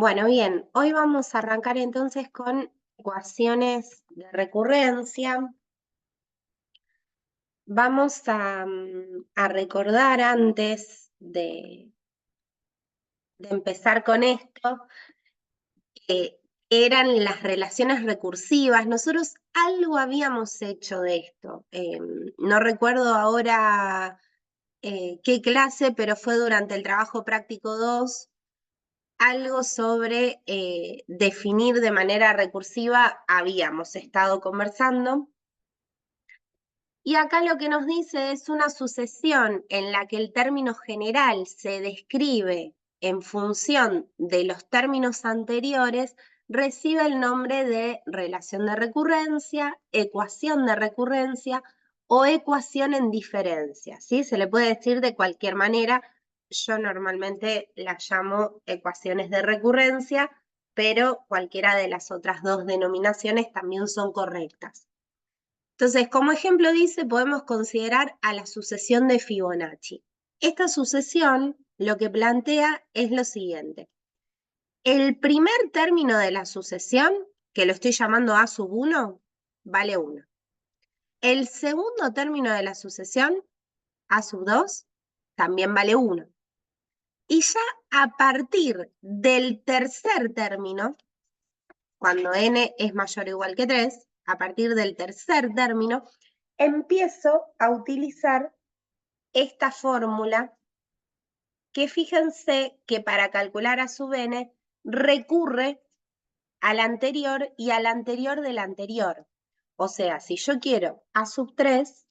Bueno, bien, hoy vamos a arrancar entonces con ecuaciones de recurrencia. Vamos a recordar antes de empezar con esto, que eran las relaciones recursivas. Nosotros algo habíamos hecho de esto. No recuerdo ahora qué clase, pero fue durante el trabajo práctico 2. Algo sobre definir de manera recursiva habíamos estado conversando. Y acá lo que nos dice es una sucesión en la que el término general se describe en función de los términos anteriores, recibe el nombre de relación de recurrencia, ecuación de recurrencia o ecuación en diferencia, ¿sí? Se le puede decir de cualquier manera. Yo normalmente las llamo ecuaciones de recurrencia, pero cualquiera de las otras dos denominaciones también son correctas. Entonces, como ejemplo dice, podemos considerar a la sucesión de Fibonacci. Esta sucesión lo que plantea es lo siguiente. El primer término de la sucesión, que lo estoy llamando A sub 1, vale 1. El segundo término de la sucesión, A sub 2, también vale 1. Y ya a partir del tercer término, cuando n es mayor o igual que 3, a partir del tercer término, empiezo a utilizar esta fórmula que fíjense que para calcular a sub n recurre al anterior y al anterior del anterior. O sea, si yo quiero a sub 3,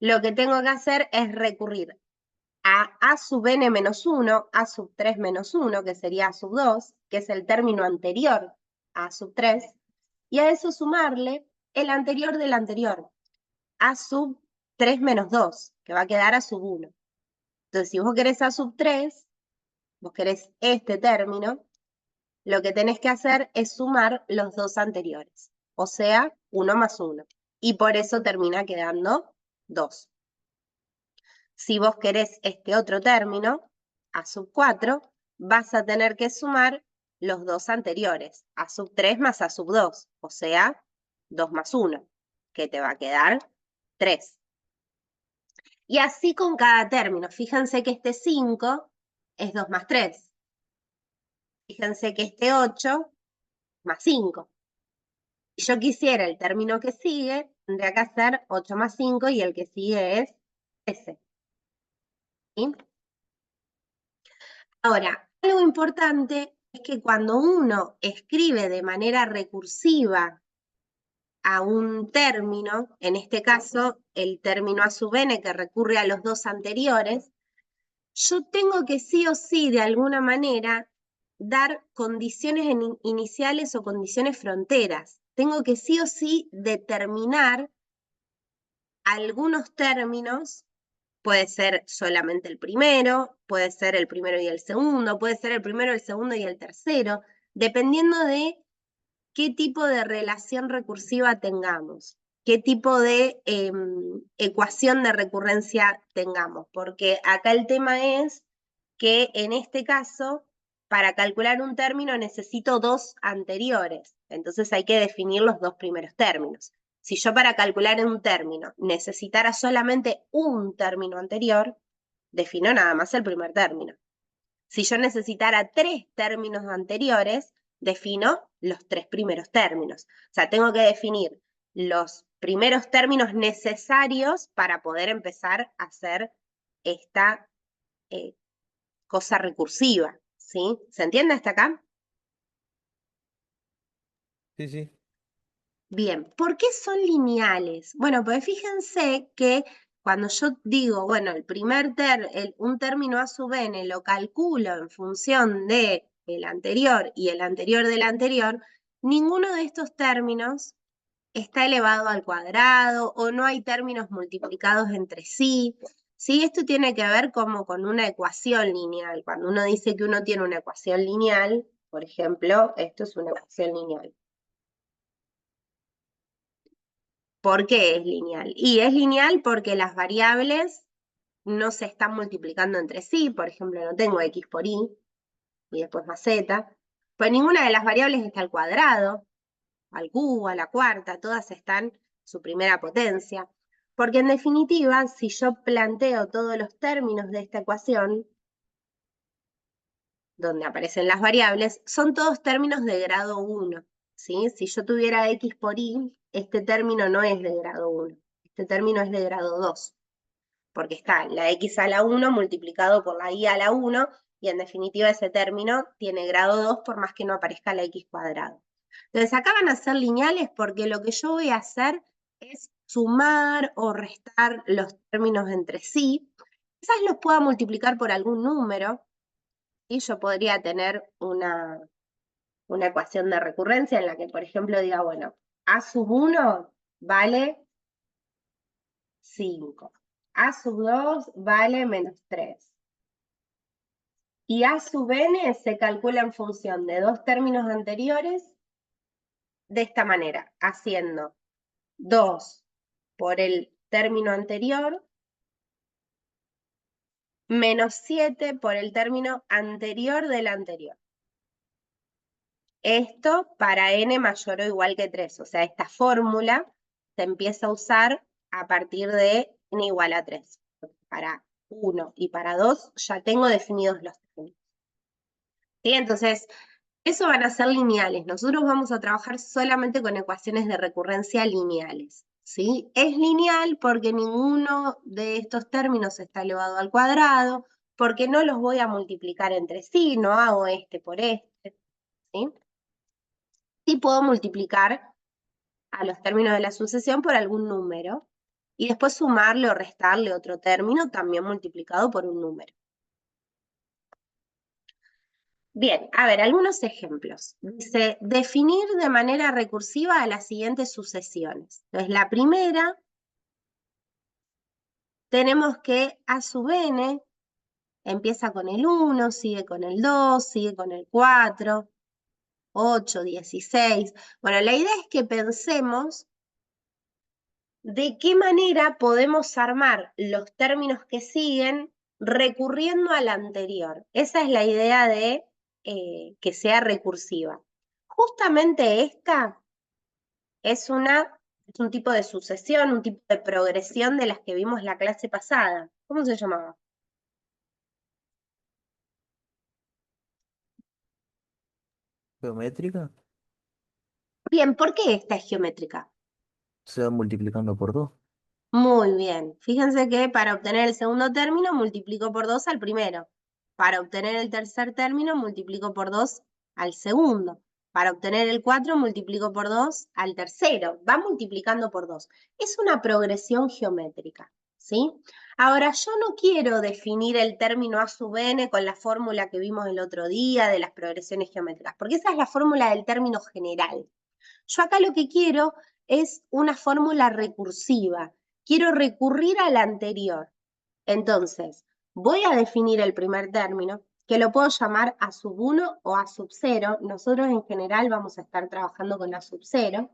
lo que tengo que hacer es recurrir a sub n menos 1, a sub 3 menos 1, que sería a sub 2, que es el término anterior a sub 3, y a eso sumarle el anterior del anterior, a sub 3 menos 2, que va a quedar a sub 1. Entonces, si vos querés a sub 3, vos querés este término, lo que tenés que hacer es sumar los dos anteriores, o sea, 1 más 1. Y por eso termina quedando 2. Si vos querés este otro término, a sub 4, vas a tener que sumar los dos anteriores, a sub 3 más a sub 2, o sea, 2 más 1, que te va a quedar 3. Y así con cada término. Fíjense que este 5 es 2 más 3. Fíjense que este 8 más 5. Si yo quisiera el término que sigue, tendría que hacer 8 más 5 y el que sigue es ese. ¿Sí? Ahora, algo importante es que cuando uno escribe de manera recursiva a un término, en este caso el término a sub n que recurre a los dos anteriores, yo tengo que sí o sí, de alguna manera, dar condiciones iniciales o condiciones fronteras. Tengo que sí o sí determinar algunos términos. Puede ser solamente el primero, puede ser el primero y el segundo, puede ser el primero, el segundo y el tercero, dependiendo de qué tipo de relación recursiva tengamos, qué tipo de ecuación de recurrencia tengamos, porque acá el tema es que en este caso, para calcular un término necesito dos anteriores, entonces hay que definir los dos primeros términos. Si yo para calcular un término necesitara solamente un término anterior, defino nada más el primer término. Si yo necesitara tres términos anteriores, defino los tres primeros términos. O sea, tengo que definir los primeros términos necesarios para poder empezar a hacer esta cosa recursiva, ¿sí? ¿Se entiende hasta acá? Sí, sí. Bien, ¿por qué son lineales? Bueno, pues fíjense que cuando yo digo, bueno, un término a sub n lo calculo en función de el anterior y el anterior del anterior, ninguno de estos términos está elevado al cuadrado o no hay términos multiplicados entre sí. Sí, esto tiene que ver como con una ecuación lineal. Cuando uno dice que uno tiene una ecuación lineal, por ejemplo, esto es una ecuación lineal. ¿Por qué es lineal? Y es lineal porque las variables no se están multiplicando entre sí. Por ejemplo, no tengo x por y, y después más z, pues ninguna de las variables está al cuadrado, al cubo, a la cuarta, todas están su primera potencia. Porque en definitiva, si yo planteo todos los términos de esta ecuación, donde aparecen las variables, son todos términos de grado 1, ¿sí? Si yo tuviera x por y, este término no es de grado 1, este término es de grado 2, porque está la x a la 1 multiplicado por la y a la 1, y en definitiva ese término tiene grado 2 por más que no aparezca la x cuadrado. Entonces acá van a ser lineales porque lo que yo voy a hacer es sumar o restar los términos entre sí. Quizás los pueda multiplicar por algún número, y yo podría tener una ecuación de recurrencia en la que, por ejemplo, diga, bueno, a sub 1 vale 5, a sub 2 vale menos 3. Y a sub n se calcula en función de dos términos anteriores de esta manera, haciendo 2 por el término anterior menos 7 por el término anterior del anterior. Esto para n mayor o igual que 3, o sea, esta fórmula se empieza a usar a partir de n igual a 3. Para 1 y para 2 ya tengo definidos los términos. ¿Sí? Entonces, eso van a ser lineales. Nosotros vamos a trabajar solamente con ecuaciones de recurrencia lineales. ¿Sí? Es lineal porque ninguno de estos términos está elevado al cuadrado, porque no los voy a multiplicar entre sí, no hago este por este. ¿Sí? Sí puedo multiplicar a los términos de la sucesión por algún número y después sumarle o restarle otro término también multiplicado por un número. Bien, a ver, algunos ejemplos. Dice, definir de manera recursiva a las siguientes sucesiones. Entonces, la primera, tenemos que a sub n empieza con el 1, sigue con el 2, sigue con el 4, 8, 16. Bueno, la idea es que pensemos de qué manera podemos armar los términos que siguen recurriendo al anterior. Esa es la idea de que sea recursiva. Justamente esta es un tipo de sucesión, un tipo de progresión de las que vimos la clase pasada. ¿Cómo se llamaba? Geométrica Bien, ¿por qué esta es geométrica? se va multiplicando por 2. Muy bien. Fíjense que para obtener el segundo término multiplico por 2 al primero. Para obtener el tercer término multiplico por 2 al segundo. Para obtener el 4 multiplico por 2 al tercero. Va multiplicando por 2. Es una progresión geométrica, ¿sí? Ahora, yo no quiero definir el término a sub n con la fórmula que vimos el otro día de las progresiones geométricas, porque esa es la fórmula del término general. Yo acá lo que quiero es una fórmula recursiva. Quiero recurrir al anterior. Entonces, voy a definir el primer término, que lo puedo llamar a sub 1 o a sub 0. Nosotros en general vamos a estar trabajando con a sub 0.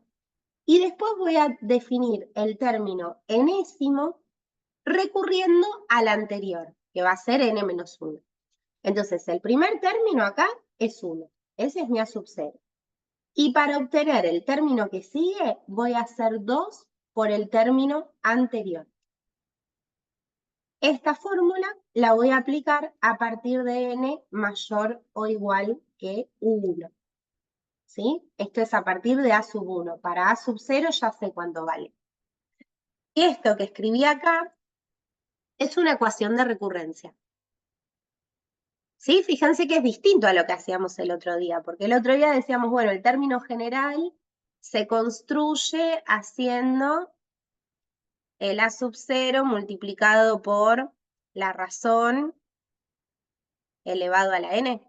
Y después voy a definir el término enésimo recurriendo al anterior, que va a ser n-1. Entonces, el primer término acá es 1. Ese es mi a sub 0. Y para obtener el término que sigue, voy a hacer 2 por el término anterior. Esta fórmula la voy a aplicar a partir de n mayor o igual que 1. ¿Sí? Esto es a partir de a sub 1. Para a sub 0 ya sé cuánto vale. Y esto que escribí acá es una ecuación de recurrencia. ¿Sí? Fíjense que es distinto a lo que hacíamos el otro día, porque el otro día decíamos, bueno, el término general se construye haciendo el a sub 0 multiplicado por la razón elevado a la n.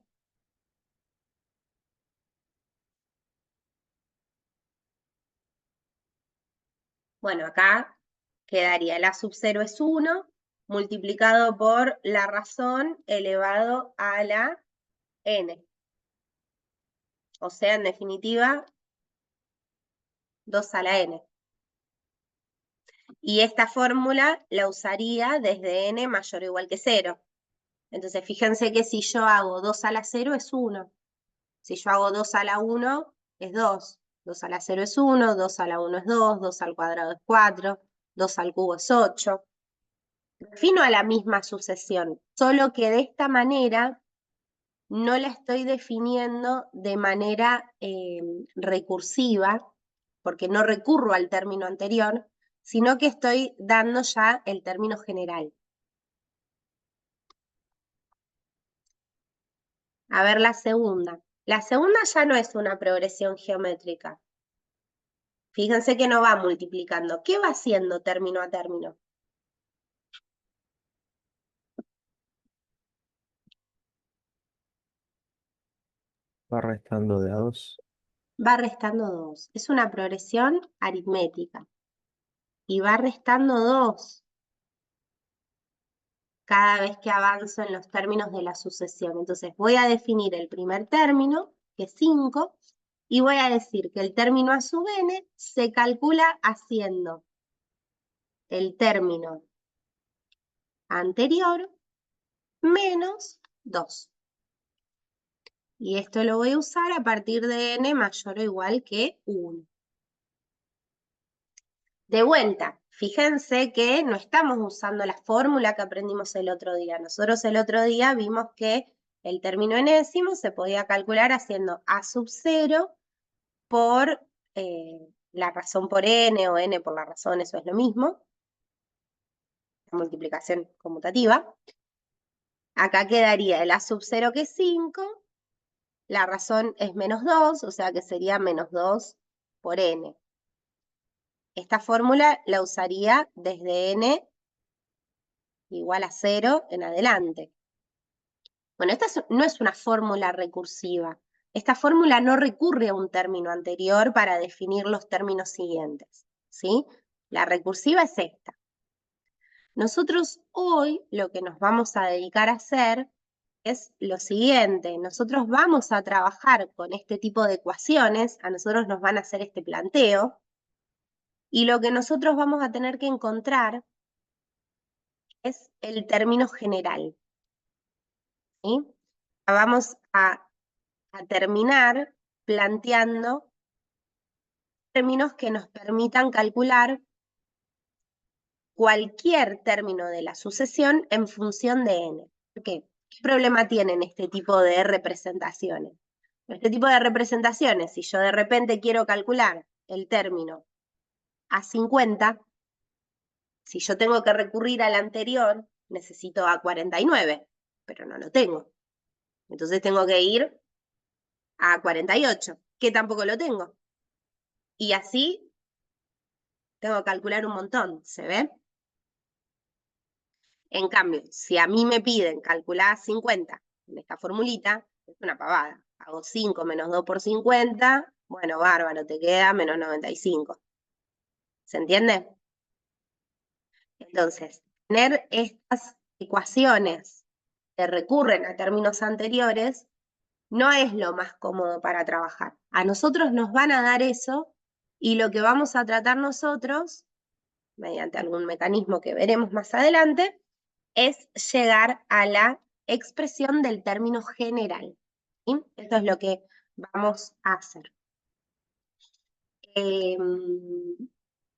Bueno, acá quedaría el a sub 0 es 1 multiplicado por la razón elevado a la n. O sea, en definitiva, 2 a la n. Y esta fórmula la usaría desde n mayor o igual que 0. Entonces, fíjense que si yo hago 2 a la 0 es 1. Si yo hago 2 a la 1 es 2. 2 a la 0 es 1, 2 a la 1 es 2, 2 al cuadrado es 4, 2 al cubo es 8. Defino a la misma sucesión, solo que de esta manera no la estoy definiendo de manera recursiva, porque no recurro al término anterior, sino que estoy dando ya el término general. A ver la segunda. La segunda ya no es una progresión geométrica. Fíjense que no va multiplicando. ¿Qué va haciendo término a término? Va restando de a 2. Va restando 2. Es una progresión aritmética. Y va restando 2 cada vez que avanzo en los términos de la sucesión. Entonces voy a definir el primer término, que es 5, y voy a decir que el término a sub n se calcula haciendo el término anterior menos 2. Y esto lo voy a usar a partir de n mayor o igual que 1. De vuelta, fíjense que no estamos usando la fórmula que aprendimos el otro día. Nosotros el otro día vimos que el término enésimo se podía calcular haciendo a sub 0 por la razón por n o n por la razón, eso es lo mismo, la multiplicación conmutativa. Acá quedaría el a sub 0 que es 5, la razón es menos 2, o sea que sería menos 2 por n. Esta fórmula la usaría desde n igual a 0 en adelante. Bueno, esta no es una fórmula recursiva. Esta fórmula no recurre a un término anterior para definir los términos siguientes, ¿sí? La recursiva es esta. Nosotros hoy lo que nos vamos a dedicar a hacer es lo siguiente. Nosotros vamos a trabajar con este tipo de ecuaciones, a nosotros nos van a hacer este planteo, y lo que nosotros vamos a tener que encontrar es el término general, ¿sí? Vamos a terminar planteando términos que nos permitan calcular cualquier término de la sucesión en función de n. ¿Por qué? ¿Qué problema tienen este tipo de representaciones? Este tipo de representaciones, si yo de repente quiero calcular el término a 50, si yo tengo que recurrir al anterior, necesito a 49, pero no lo tengo. Entonces tengo que ir a 48, que tampoco lo tengo. Y así tengo que calcular un montón, ¿se ve? En cambio, si a mí me piden calcular 50 en esta formulita, es una pavada. Hago 5 menos 2 por 50, bueno, bárbaro, te queda menos 95. ¿Se entiende? Entonces, tener estas ecuaciones que recurren a términos anteriores no es lo más cómodo para trabajar. A nosotros nos van a dar eso y lo que vamos a tratar nosotros, mediante algún mecanismo que veremos más adelante, es llegar a la expresión del término general. ¿Sí? Esto es lo que vamos a hacer.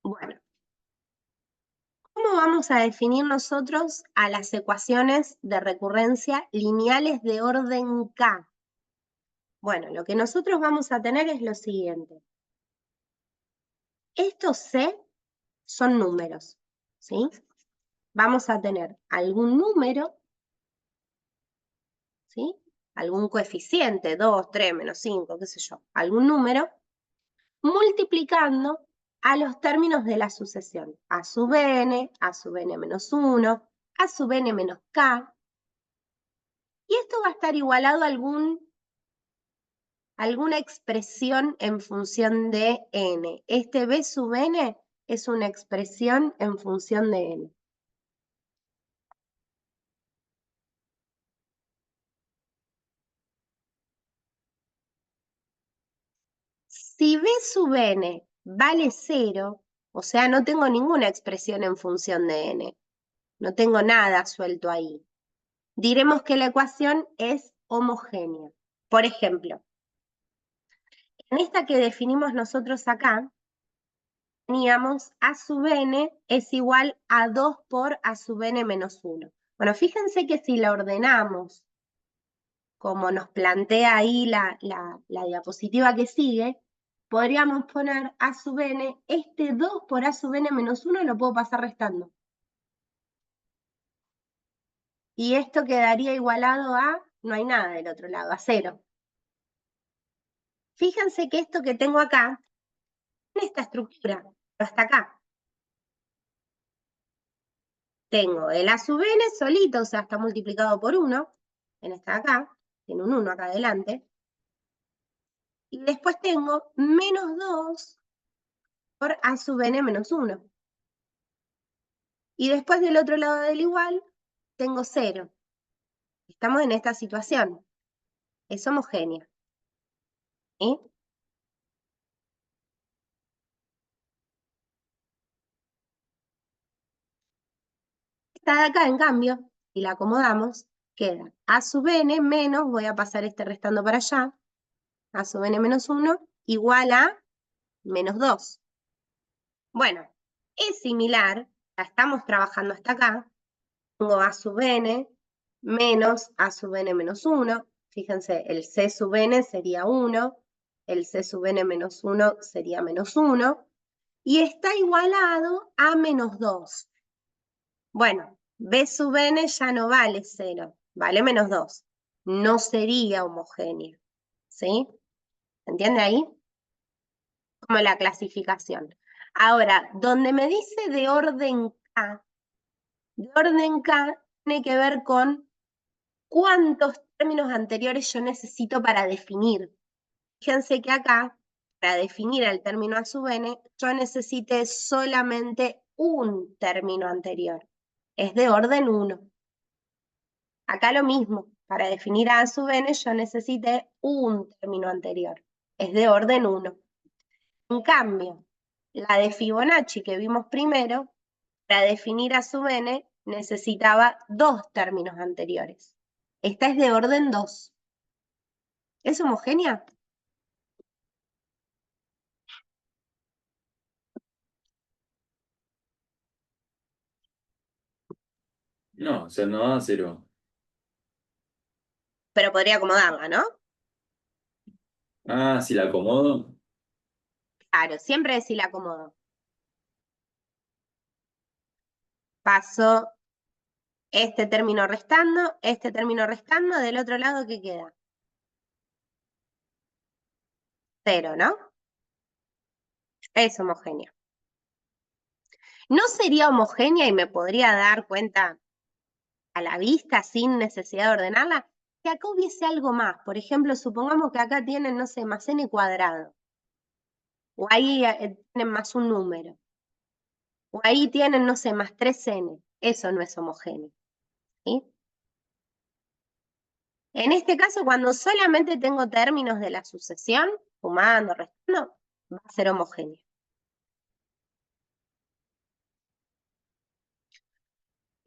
Bueno, ¿cómo vamos a definir nosotros a las ecuaciones de recurrencia lineales de orden K? Bueno, lo que nosotros vamos a tener es lo siguiente. Estos C son números, ¿sí? Vamos a tener algún número, ¿sí? Algún coeficiente, 2, 3, menos 5, qué sé yo, algún número, multiplicando a los términos de la sucesión. A sub n, a sub n menos 1, a sub n menos k. Y esto va a estar igualado a alguna expresión en función de n. Este b sub n es una expresión en función de n. Si b sub n vale 0, o sea, no tengo ninguna expresión en función de n, no tengo nada suelto ahí. diremos que la ecuación es homogénea. Por ejemplo, en esta que definimos nosotros acá, teníamos a sub n es igual a 2 por a sub n menos 1. Bueno, fíjense que si la ordenamos como nos plantea ahí la diapositiva que sigue, podríamos poner a sub n, este 2 por a sub n menos 1 lo puedo pasar restando. Y esto quedaría igualado a, no hay nada del otro lado, a 0. Fíjense que esto que tengo acá, en esta estructura, pero hasta acá, tengo el a sub n solito, o sea, está multiplicado por 1, en esta de acá, tiene un 1 acá adelante, y después tengo menos 2 por a sub n menos 1. Y después del otro lado del igual, tengo 0. Estamos en esta situación. Es homogénea. ¿Sí? Esta de acá, en cambio, si la acomodamos, queda a sub n menos, voy a pasar este restando para allá, a sub n menos 1, igual a menos 2. Bueno, es similar, ya estamos trabajando hasta acá, tengo a sub n menos a sub n menos 1, fíjense, el c sub n sería 1, el c sub n menos 1 sería menos 1, y está igualado a menos 2. Bueno, b sub n ya no vale 0, vale menos 2. No sería homogénea, ¿sí? ¿Se entiende ahí? Como la clasificación. Ahora, donde me dice de orden K tiene que ver con cuántos términos anteriores yo necesito para definir. Fíjense que acá, para definir el término a sub n, yo necesité solamente un término anterior. Es de orden 1. Acá lo mismo, para definir a sub n yo necesité un término anterior. Es de orden 1. En cambio, la de Fibonacci que vimos primero, para definir a sub n necesitaba 2 términos anteriores. Esta es de orden 2. ¿Es homogénea? No, o sea, no da 0. Pero podría acomodarla, ¿no? Ah, si la acomodo. Claro, siempre si la acomodo. Paso este término restando, del otro lado, ¿qué queda? 0, ¿no? Es homogénea. ¿No sería homogénea y me podría dar cuenta a la vista sin necesidad de ordenarla? Que acá hubiese algo más. Por ejemplo, supongamos que acá tienen, no sé, más n cuadrado. O ahí tienen más un número. O ahí tienen, no sé, más 3n. Eso no es homogéneo. ¿Sí? En este caso, cuando solamente tengo términos de la sucesión, sumando, restando, va a ser homogéneo.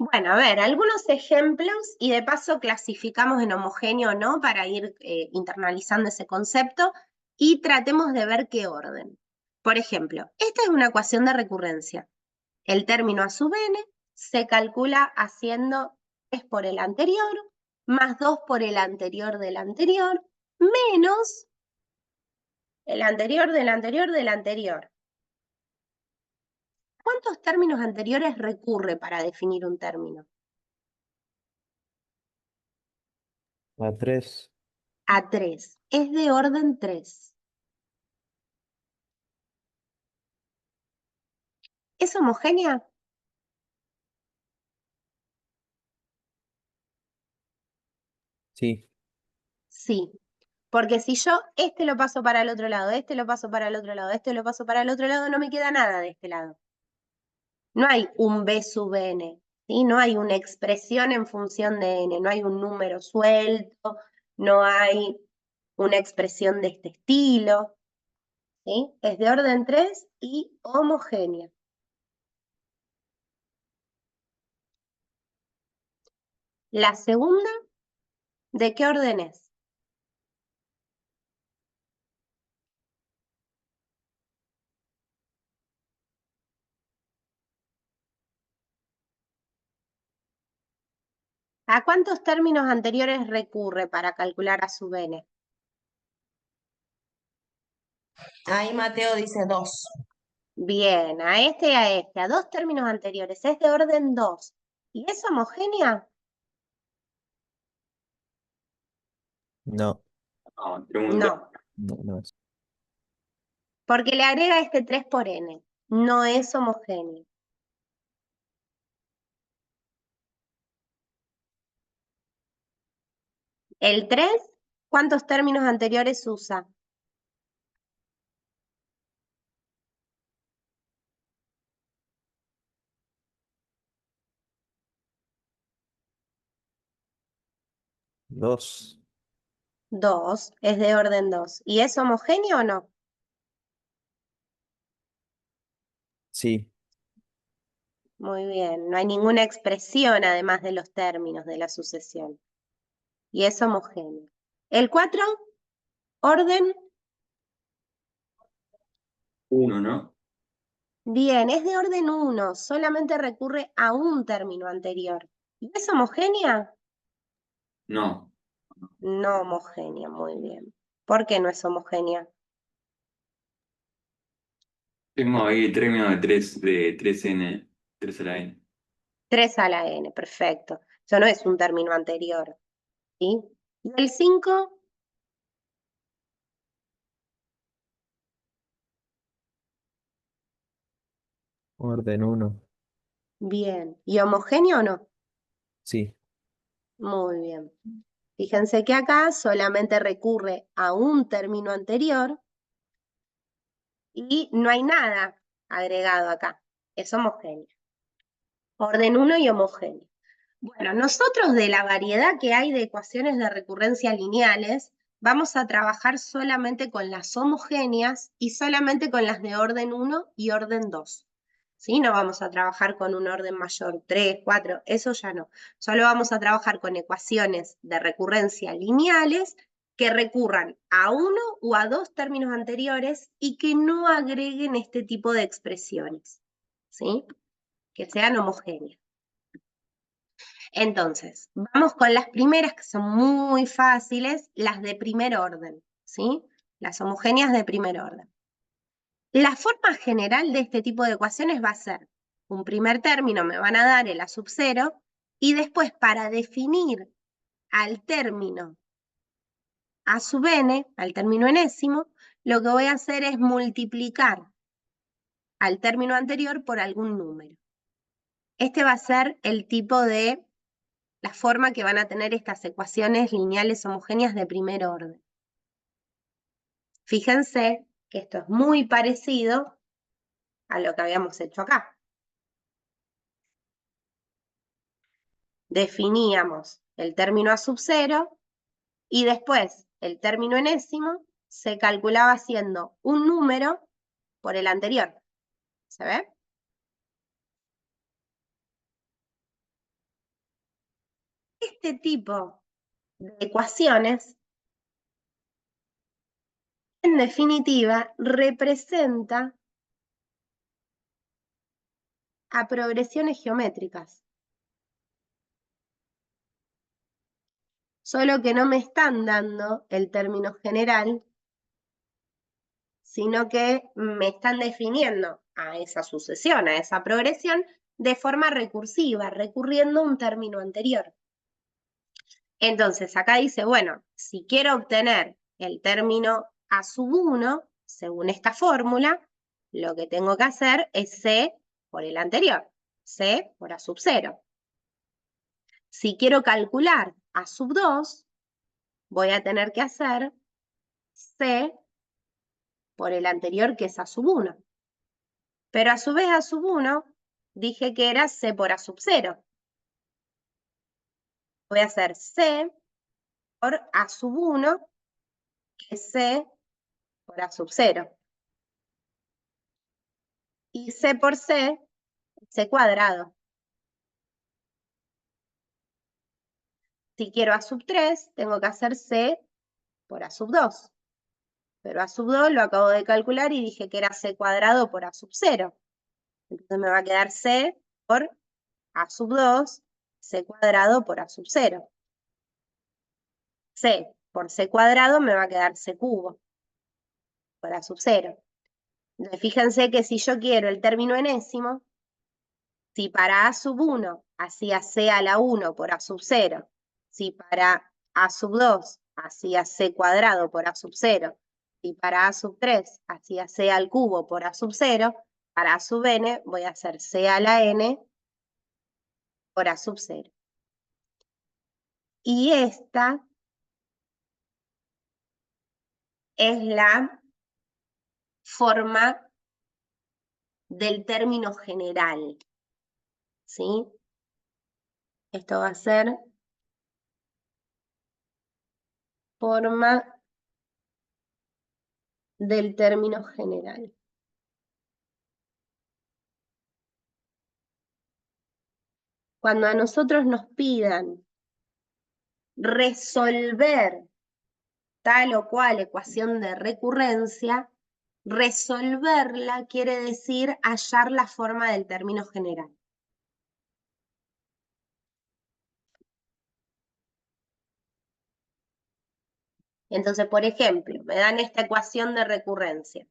Bueno, a ver, algunos ejemplos y de paso clasificamos en homogéneo o no para ir internalizando ese concepto y tratemos de ver qué orden. Por ejemplo, esta es una ecuación de recurrencia. El término a sub n se calcula haciendo 3 por el anterior, más 2 por el anterior del anterior, menos el anterior del anterior del anterior. ¿Cuántos términos anteriores recurre para definir un término? A 3. A 3. Es de orden 3. ¿Es homogénea? Sí. Sí. Porque si yo este lo paso para el otro lado, este lo paso para el otro lado, este lo paso para el otro lado, no me queda nada de este lado. No hay un b sub n, ¿sí? No hay una expresión en función de n, no hay un número suelto, no hay una expresión de este estilo, ¿sí? Es de orden 3 y homogénea. La segunda, ¿de qué orden es? ¿A cuántos términos anteriores recurre para calcular a sub n? Ahí Mateo dice 2. Bien, a este y a este, a dos términos anteriores, es de orden 2. ¿Y es homogénea? No, No, pregunta. No, no es. porque le agrega este 3 por n. No es homogéneo. El 3, ¿cuántos términos anteriores usa? Dos. 2, es de orden 2. ¿Y es homogéneo o no? Sí, Muy bien, no hay ninguna expresión además de los términos de la sucesión. Y es homogéneo. El 4, orden, 1, ¿no? bien, es de orden 1, solamente recurre a un término anterior. ¿Y es homogénea? No. No homogénea, muy bien. ¿Por qué no es homogénea? Tengo ahí término de 3n, 3 a la n. 3 a la n, perfecto. Eso no es un término anterior, ¿sí? ¿Y el 5? orden uno. Bien. ¿Y homogéneo o no? Sí, Muy bien. Fíjense que acá solamente recurre a un término anterior y no hay nada agregado acá. Es homogéneo. Orden 1 y homogéneo. Bueno, nosotros de la variedad que hay de ecuaciones de recurrencia lineales, vamos a trabajar solamente con las homogéneas y solamente con las de orden 1 y orden 2. ¿Sí? No vamos a trabajar con un orden mayor, 3, 4, eso ya no. Solo vamos a trabajar con ecuaciones de recurrencia lineales que recurran a uno o a dos términos anteriores y que no agreguen este tipo de expresiones. ¿Sí? Que sean homogéneas. Entonces, vamos con las primeras que son muy fáciles, las de primer orden, ¿sí? Las homogéneas de primer orden. La forma general de este tipo de ecuaciones va a ser un primer término, me van a dar el a sub 0, y después para definir al término a sub n, al término enésimo, lo que voy a hacer es multiplicar al término anterior por algún número. Este va a ser el tipo de la forma que van a tener estas ecuaciones lineales homogéneas de primer orden. Fíjense que esto es muy parecido a lo que habíamos hecho acá. Definíamos el término a sub 0 y después el término enésimo se calculaba haciendo un número por el anterior. ¿Se ve? Este tipo de ecuaciones, en definitiva, representa a progresiones geométricas. Solo que no me están dando el término general, sino que me están definiendo a esa sucesión, a esa progresión, de forma recursiva, recurriendo a un término anterior. Entonces, acá dice, bueno, si quiero obtener el término a sub 1, según esta fórmula, lo que tengo que hacer es C por el anterior, C por a sub 0. Si quiero calcular a sub 2, voy a tener que hacer C por el anterior, que es a sub 1. Pero a su vez a sub 1 dije que era C por a sub 0. Voy a hacer C por a sub 1, que es C por a sub 0. Y C por C, C cuadrado. Si quiero a sub 3, tengo que hacer C por a sub 2. Pero a sub 2 lo acabo de calcular y dije que era C cuadrado por a sub 0. Entonces me va a quedar C por a sub 2, C cuadrado por a sub 0. C por C cuadrado me va a quedar C cubo por a sub 0. Entonces fíjense que si yo quiero el término enésimo, si para a sub 1 hacía C a la 1 por a sub 0, si para a sub 2 hacía C cuadrado por a sub 0, si para a sub 3 hacía C al cubo por a sub 0, para a sub n voy a hacer C a la n por a sub 0. Y esta es la forma del término general, ¿sí? Esto va a ser forma del término general. Cuando a nosotros nos pidan resolver tal o cual ecuación de recurrencia, resolverla quiere decir hallar la forma del término general. Entonces, por ejemplo, me dan esta ecuación de recurrencia.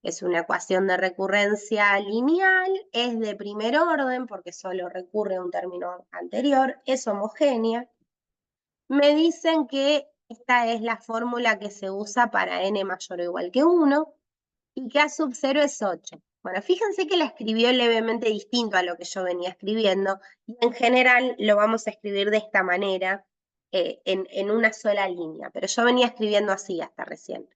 Es una ecuación de recurrencia lineal, es de primer orden porque solo recurre a un término anterior, es homogénea. Me dicen que esta es la fórmula que se usa para n mayor o igual que 1 y que a sub 0 es 8. Bueno, fíjense que la escribió levemente distinto a lo que yo venía escribiendo y en general lo vamos a escribir de esta manera en una sola línea, pero yo venía escribiendo así hasta recién.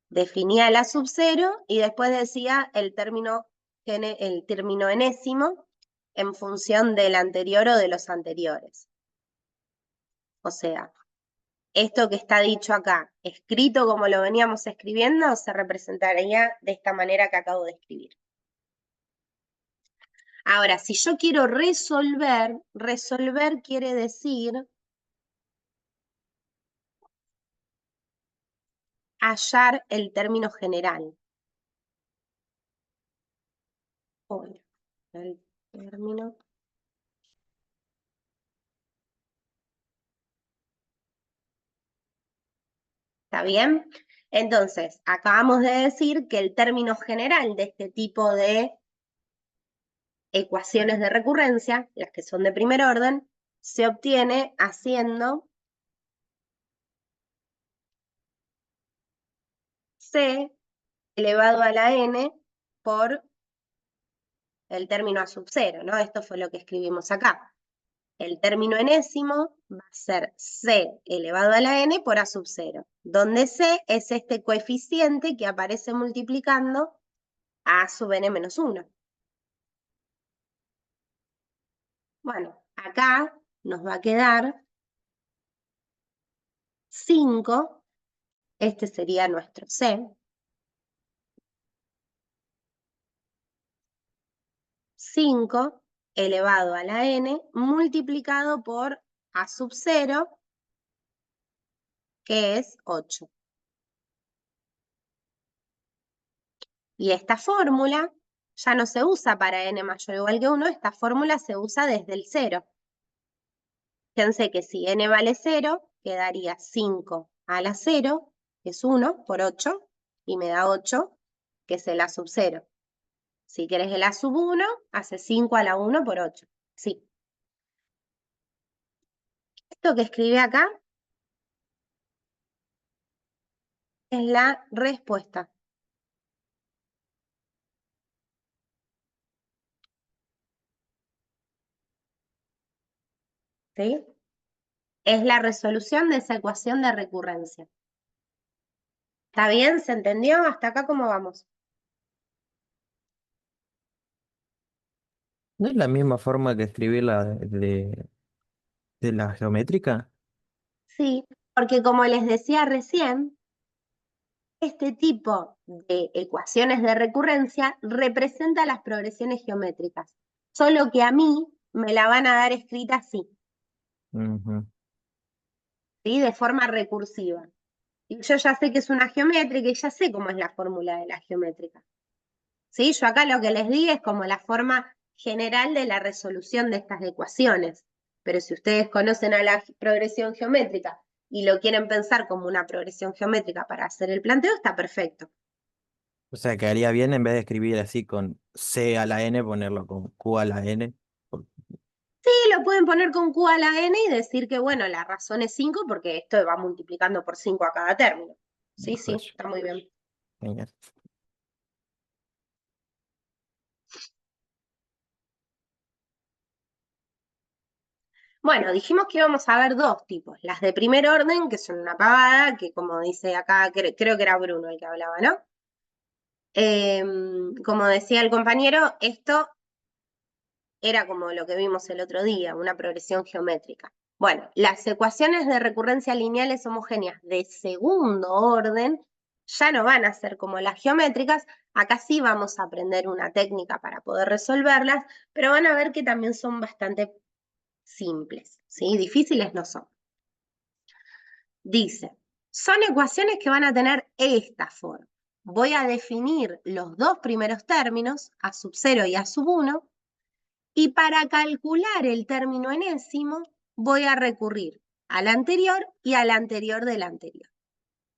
Definía la sub 0 y después decía el término enésimo en función del anterior o de los anteriores. O sea, esto que está dicho acá, escrito como lo veníamos escribiendo, se representaría de esta manera que acabo de escribir. Ahora, si yo quiero resolver, resolver quiere decir hallar el término general. El término. ¿Está bien? Entonces, acabamos de decir que el término general de este tipo de ecuaciones de recurrencia, las que son de primer orden, se obtiene haciendo C elevado a la n por el término a sub 0, ¿no? Esto fue lo que escribimos acá. El término enésimo va a ser C elevado a la n por a sub 0, donde C es este coeficiente que aparece multiplicando a sub n menos 1. Bueno, acá nos va a quedar 5, este sería nuestro C, 5 elevado a la n multiplicado por a sub 0, que es 8. Y esta fórmula ya no se usa para n mayor o igual que 1, esta fórmula se usa desde el 0. Fíjense que si n vale 0, quedaría 5 a la 0, que es 1 por 8, y me da 8, que es el a sub 0. Si querés el a sub 1, hace 5 a la 1 por 8. Sí. Esto que escribí acá es la respuesta. ¿Sí? Es la resolución de esa ecuación de recurrencia. ¿Está bien? ¿Se entendió? ¿Hasta acá cómo vamos? ¿No es la misma forma que escribir de la geométrica? Sí, porque como les decía recién, este tipo de ecuaciones de recurrencia representa las progresiones geométricas, solo que a mí me la van a dar escrita así. Ujú. ¿sí? De forma recursiva. Y yo ya sé que es una geométrica y ya sé cómo es la fórmula de la geométrica. ¿Sí? Yo acá lo que les di es como la forma general de la resolución de estas ecuaciones. Pero si ustedes conocen a la progresión geométrica y lo quieren pensar como una progresión geométrica para hacer el planteo, está perfecto. O sea, quedaría bien en vez de escribir así con C a la N, ponerlo con Q a la N. Sí, lo pueden poner con Q a la N y decir que, bueno, la razón es 5 porque esto va multiplicando por 5 a cada término. Sí, sí, Joya. está muy bien. Genial. Bueno, dijimos que íbamos a ver dos tipos. Las de primer orden, que son una pavada, que como dice acá, creo que era Bruno el que hablaba, ¿no? Como decía el compañero, esto era como lo que vimos el otro día, una progresión geométrica. Bueno, las ecuaciones de recurrencia lineales homogéneas de segundo orden ya no van a ser como las geométricas. Acá sí vamos a aprender una técnica para poder resolverlas, pero van a ver que también son bastante simples, ¿sí? Difíciles no son. Dice, son ecuaciones que van a tener esta forma. Voy a definir los dos primeros términos, a sub 0 y a sub 1, y para calcular el término enésimo voy a recurrir al anterior y al anterior del anterior.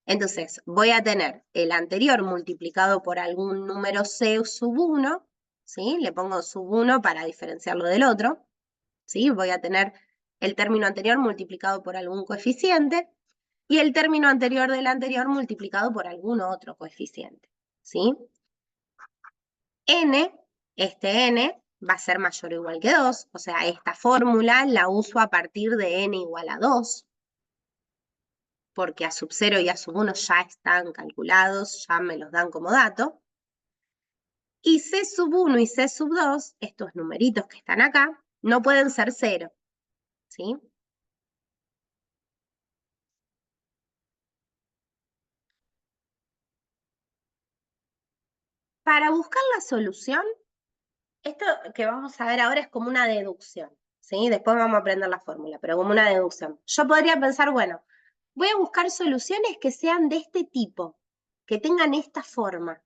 Entonces, voy a tener el anterior multiplicado por algún número C sub 1, ¿sí? Le pongo sub 1 para diferenciarlo del otro, ¿sí? Voy a tener el término anterior multiplicado por algún coeficiente y el término anterior del anterior multiplicado por algún otro coeficiente, ¿sí? N, este N, va a ser mayor o igual que 2, o sea, esta fórmula la uso a partir de N igual a 2, porque a sub 0 y a sub 1 ya están calculados, ya me los dan como dato. Y C sub 1 y C sub 2, estos numeritos que están acá, no pueden ser 0, ¿sí? Para buscar la solución, esto que vamos a ver ahora es como una deducción, ¿sí? Después vamos a aprender la fórmula, pero como una deducción. Yo podría pensar, bueno, voy a buscar soluciones que sean de este tipo, que tengan esta forma.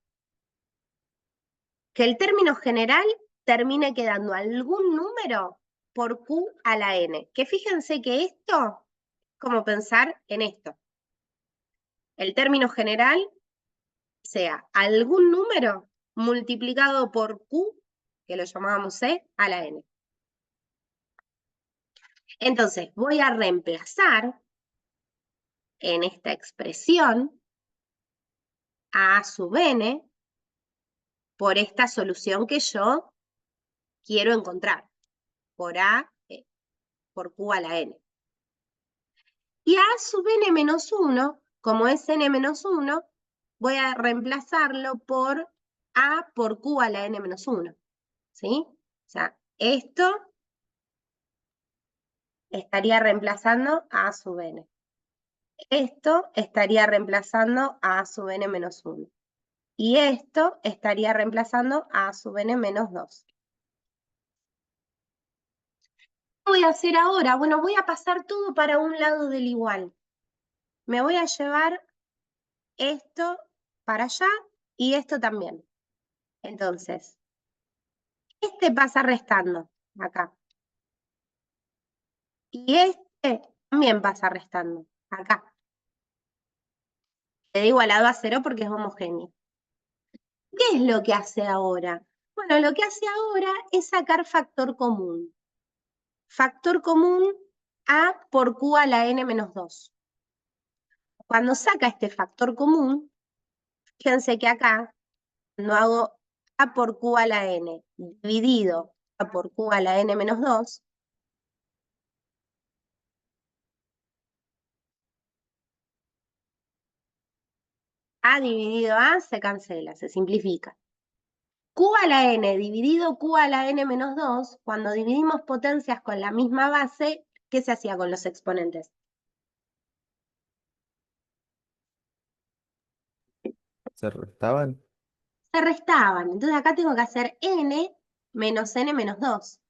Que el término general termine quedando algún número por Q a la N. Que fíjense que esto, como pensar en esto. El término general sea algún número multiplicado por Q, que lo llamábamos C, a la N. Entonces, voy a reemplazar en esta expresión a sub n por esta solución que yo quiero encontrar, por por q a la n. Y a sub n menos 1, como es n menos 1, voy a reemplazarlo por a por q a la n menos 1. ¿Sí? O sea, esto estaría reemplazando a sub n. Esto estaría reemplazando a sub n menos 1. Y esto estaría reemplazando a sub n menos 2. ¿Qué voy a hacer ahora? Bueno, voy a pasar todo para un lado del igual. Me voy a llevar esto para allá y esto también. Entonces, este pasa restando acá. Y este también pasa restando acá. Queda igualado a 0 porque es homogéneo. ¿Qué es lo que hace ahora? Bueno, lo que hace ahora es sacar factor común. Factor común a por q a la n menos 2. Cuando saca este factor común, fíjense que acá no hago a por q a la n dividido a por q a la n menos 2, a dividido a se cancela, se simplifica. Q a la n dividido Q a la n menos 2, cuando dividimos potencias con la misma base, ¿qué se hacía con los exponentes? ¿Se restaban? Se restaban. Entonces acá tengo que hacer n menos n menos 2.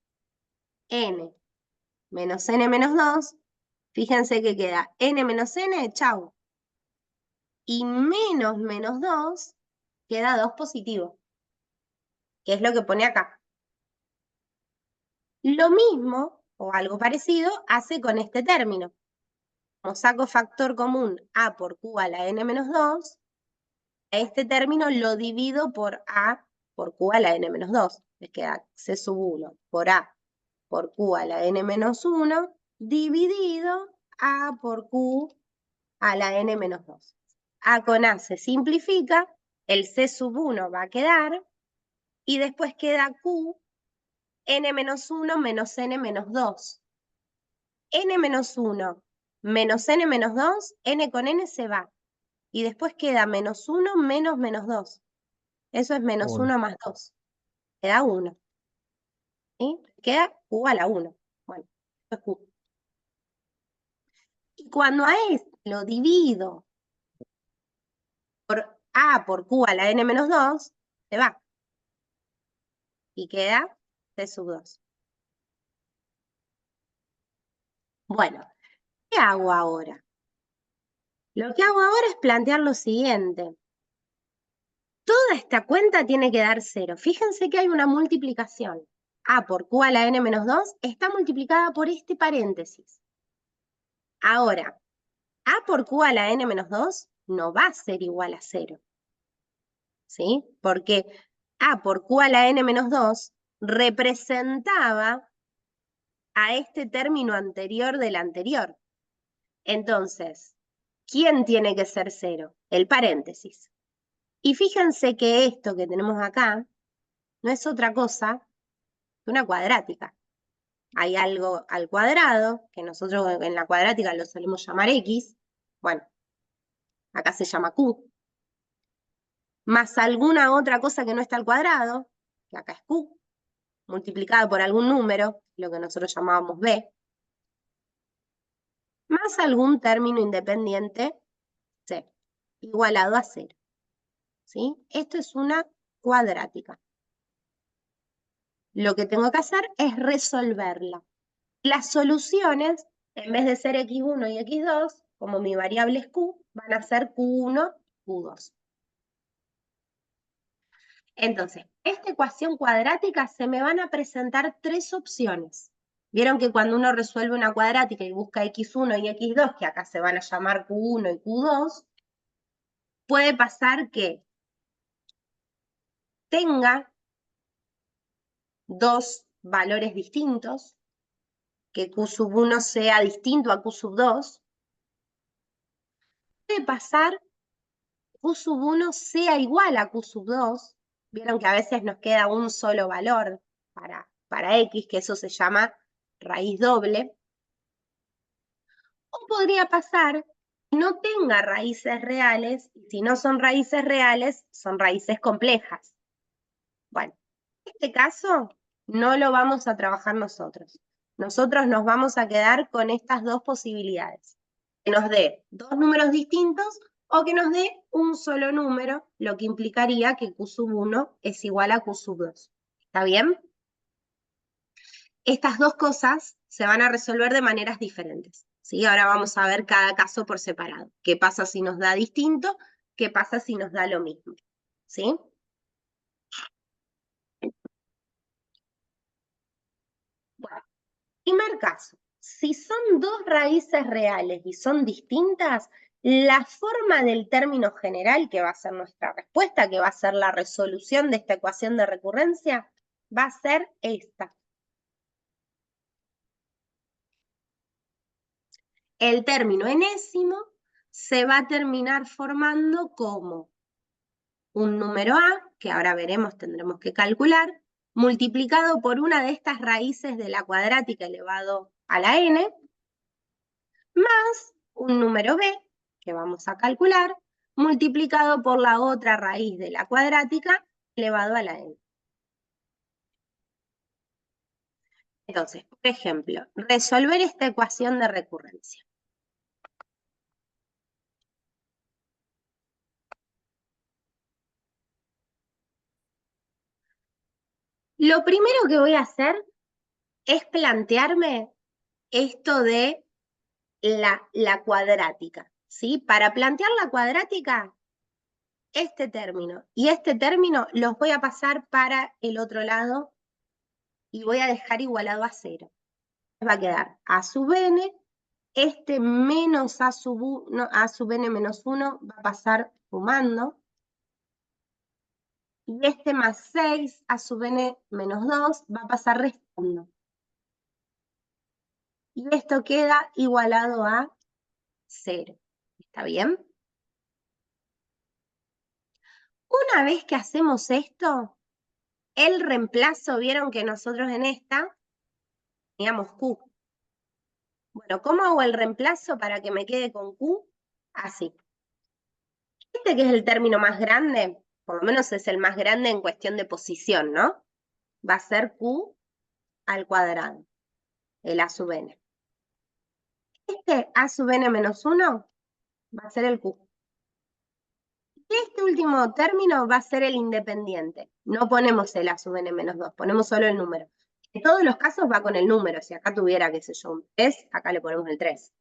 N menos n menos 2, fíjense que queda n menos n, chau. Y menos 2 queda 2 positivo, que es lo que pone acá. Lo mismo, o algo parecido, hace con este término. Como saco factor común a por q a la n menos 2, a este término lo divido por a por q a la n menos 2. Les queda c sub 1 por a por q a la n menos 1 dividido a por q a la n menos 2. A con a se simplifica, el c sub 1 va a quedar, y después queda q, n menos 1 menos n menos 2. N menos 1 menos n menos 2, n con n se va. Y después queda menos 1 menos menos 2. Eso es menos 1 más 2. Queda 1. ¿Sí? Queda q a la 1. Bueno, esto es q. Y cuando a este lo divido por a por q a la n menos 2, se va. Y queda c sub 2. Bueno, ¿qué hago ahora? Lo que hago ahora es plantear lo siguiente. Toda esta cuenta tiene que dar 0. Fíjense que hay una multiplicación. A por q a la n menos 2 está multiplicada por este paréntesis. Ahora, a por q a la n menos 2 no va a ser igual a 0. ¿Sí? Porque a por q a la n menos 2 representaba a este término anterior del anterior. Entonces, ¿quién tiene que ser 0? El paréntesis. Y fíjense que esto que tenemos acá no es otra cosa que una cuadrática. Hay algo al cuadrado, que nosotros en la cuadrática lo solemos llamar x, bueno, acá se llama q, más alguna otra cosa que no está al cuadrado, que acá es q, multiplicado por algún número, lo que nosotros llamábamos b, más algún término independiente, c, igualado a 0. ¿Sí? Esto es una cuadrática. Lo que tengo que hacer es resolverla. Las soluciones, en vez de ser x1 y x2, como mi variable es q, van a ser q1, q2. Entonces, esta ecuación cuadrática se me van a presentar 3 opciones. Vieron que cuando uno resuelve una cuadrática y busca x1 y x2, que acá se van a llamar q1 y q2, puede pasar que tenga 2 valores distintos, que q sub 1 sea distinto a q sub 2. Puede pasar que q sub 1 sea igual a q sub 2. Vieron que a veces nos queda un solo valor para x, que eso se llama raíz doble. O podría pasar que no tenga raíces reales, y si no son raíces reales, son raíces complejas. Bueno, en este caso no lo vamos a trabajar nosotros. Nosotros nos vamos a quedar con estas dos posibilidades. Que nos dé 2 números distintos o que nos dé un solo número, lo que implicaría que q sub 1 es igual a q sub 2. ¿Está bien? Estas dos cosas se van a resolver de maneras diferentes. ¿Sí? Ahora vamos a ver cada caso por separado. ¿Qué pasa si nos da distinto? ¿Qué pasa si nos da lo mismo? ¿Sí? Bueno, primer caso. Si son dos raíces reales y son distintas, la forma del término general, que va a ser nuestra respuesta, que va a ser la resolución de esta ecuación de recurrencia, va a ser esta. El término enésimo se va a terminar formando como un número a, que ahora veremos, tendremos que calcular, multiplicado por una de estas raíces de la cuadrática elevado a la n, más un número b, que vamos a calcular, multiplicado por la otra raíz de la cuadrática elevado a la n. Entonces, por ejemplo, resolver esta ecuación de recurrencia. Lo primero que voy a hacer es plantearme esto de la cuadrática, ¿sí? Para plantear la cuadrática, este término y este término los voy a pasar para el otro lado y voy a dejar igualado a 0. Va a quedar a sub n, este menos a sub n menos 1 va a pasar sumando, y este más 6 a sub n menos 2 va a pasar restando. Y esto queda igualado a 0. ¿Está bien? Una vez que hacemos esto, el reemplazo, vieron que nosotros en esta teníamos Q. Bueno, ¿cómo hago el reemplazo para que me quede con Q? Así. Este que es el término más grande, por lo menos es el más grande en cuestión de posición, ¿no? Va a ser Q al cuadrado, el A sub n. Este A sub n menos 1 va a ser el Q. Y este último término va a ser el independiente. No ponemos el A sub n menos 2, ponemos solo el número. En todos los casos va con el número. Si acá tuviera, qué sé yo, un 3, acá le ponemos el 3.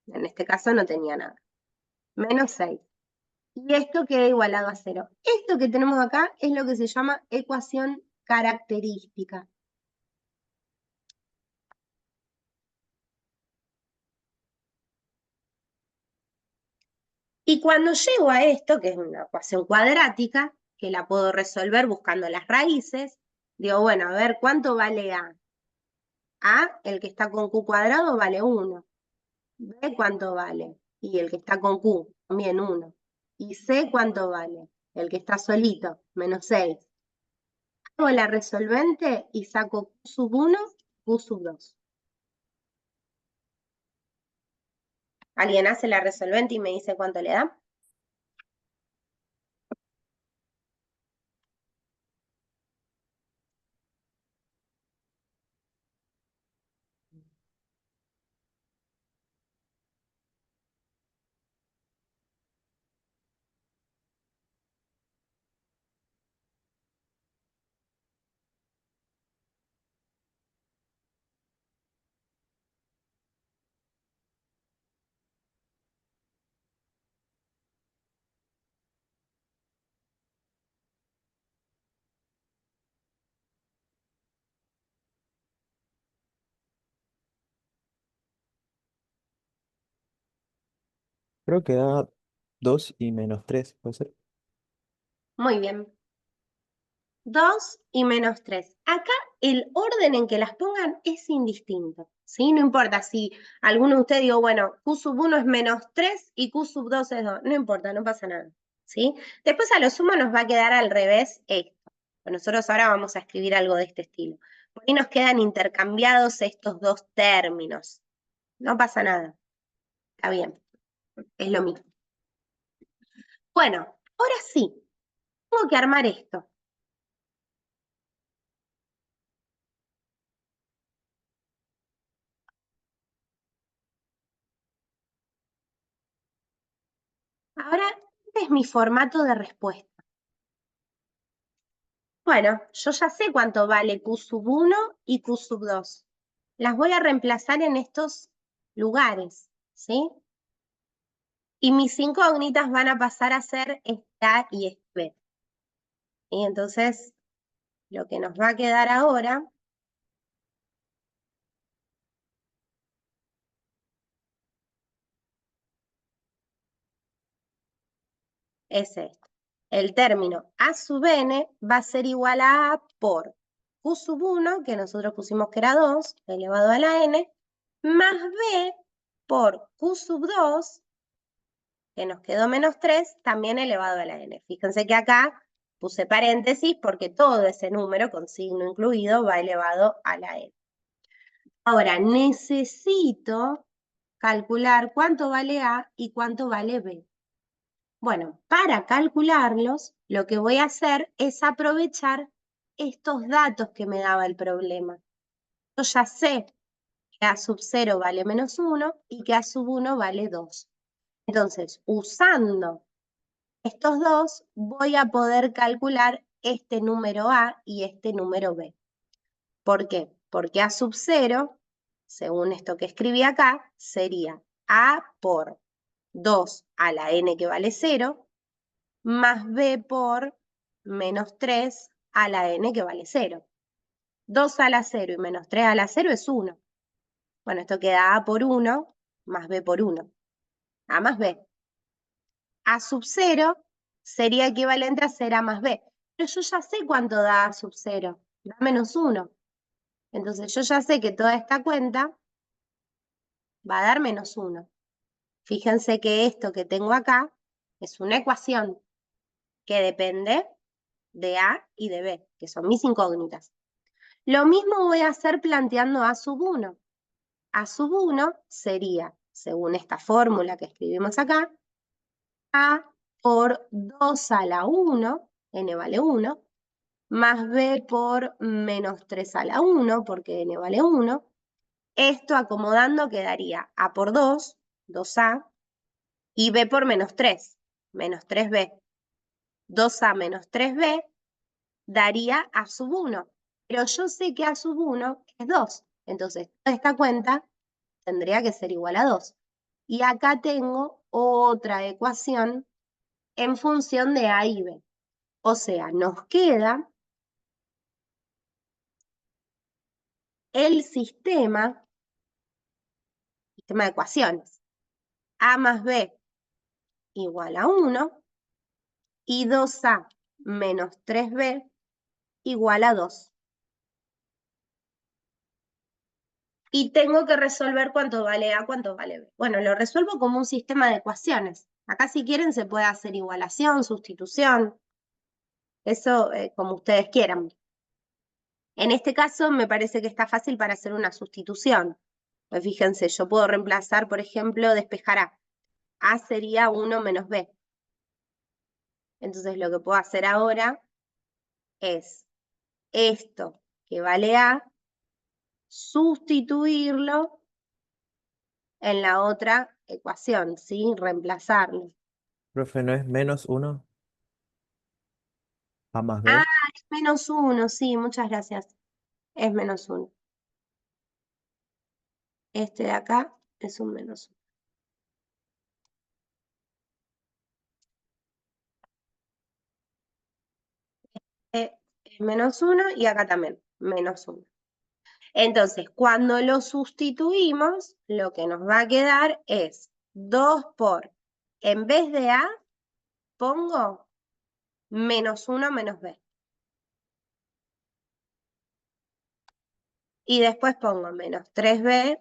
En este caso no tenía nada. Menos 6. Y esto queda igualado a 0. Esto que tenemos acá es lo que se llama ecuación característica. Y cuando llego a esto, que es una ecuación cuadrática, que la puedo resolver buscando las raíces, digo, bueno, a ver, ¿cuánto vale A? A, el que está con Q cuadrado, vale 1. B, ¿cuánto vale? Y el que está con Q, también 1. Y C, ¿cuánto vale? El que está solito, menos 6. Hago la resolvente y saco Q sub 1, Q sub 2. ¿Alguien hace la resolvente y me dice cuánto le da? Creo que da 2 y menos 3, ¿puede ser? Muy bien. 2 y menos 3. Acá el orden en que las pongan es indistinto, ¿sí? No importa si alguno de ustedes digo, bueno, Q sub 1 es menos 3 y Q sub 2 es 2. No importa, no pasa nada, ¿sí? Después a lo sumo nos va a quedar al revés esto. Nosotros ahora vamos a escribir algo de este estilo. Por ahí nos quedan intercambiados estos dos términos. No pasa nada. Está bien. Es lo mismo. Bueno, ahora sí. Tengo que armar esto. Ahora, este es mi formato de respuesta. Bueno, yo ya sé cuánto vale Q sub 1 y Q sub 2. Las voy a reemplazar en estos lugares, ¿sí? Y mis incógnitas van a pasar a ser este A y este B. Y entonces, lo que nos va a quedar ahora es esto. El término A sub n va a ser igual a A por Q sub 1, que nosotros pusimos que era 2, elevado a la n, más B por Q sub 2, que nos quedó menos 3, también elevado a la n. Fíjense que acá puse paréntesis porque todo ese número, con signo incluido, va elevado a la n. Ahora, necesito calcular cuánto vale A y cuánto vale B. Bueno, para calcularlos, lo que voy a hacer es aprovechar estos datos que me daba el problema. Yo ya sé que A sub 0 vale menos 1 y que A sub 1 vale 2. Entonces, usando estos dos, voy a poder calcular este número A y este número B. ¿Por qué? Porque A sub 0 según esto que escribí acá, sería A por 2 a la n que vale 0, más B por menos 3 a la n que vale 0. 2 a la 0 y menos 3 a la 0 es 1. Bueno, esto queda A por 1 más B por 1. A más B. A sub 0 sería equivalente a ser A más B. Pero yo ya sé cuánto da A sub 0. Da menos 1. Entonces yo ya sé que toda esta cuenta va a dar menos 1. Fíjense que esto que tengo acá es una ecuación que depende de A y de B, que son mis incógnitas. Lo mismo voy a hacer planteando A sub 1. A sub 1 sería, según esta fórmula que escribimos acá, A por 2 a la 1, n vale 1, más B por menos 3 a la 1, porque n vale 1. Esto acomodando quedaría A por 2, 2A, y B por menos 3, menos 3B. 2A menos 3B daría A sub 1. Pero yo sé que A sub 1 es 2. Entonces, toda esta cuenta tendría que ser igual a 2. Y acá tengo otra ecuación en función de A y B. O sea, nos queda el sistema de ecuaciones. A más B igual a 1 y 2A menos 3B igual a 2. Y tengo que resolver cuánto vale A, cuánto vale B. Bueno, lo resuelvo como un sistema de ecuaciones. Acá si quieren se puede hacer igualación, sustitución, eso como ustedes quieran. En este caso me parece que está fácil para hacer una sustitución. Pues fíjense, yo puedo reemplazar, por ejemplo, despejar A. A sería 1 menos B. Entonces lo que puedo hacer ahora es esto que vale A, sustituirlo en la otra ecuación, ¿sí? Reemplazarlo. Profe, ¿no es menos 1? A más Ah, B. es menos 1, sí, muchas gracias. Es menos 1. Este de acá es un menos 1. Es menos 1 y acá también, menos 1. Entonces, cuando lo sustituimos, lo que nos va a quedar es 2 por, en vez de A, pongo menos 1 menos B. Y después pongo menos 3B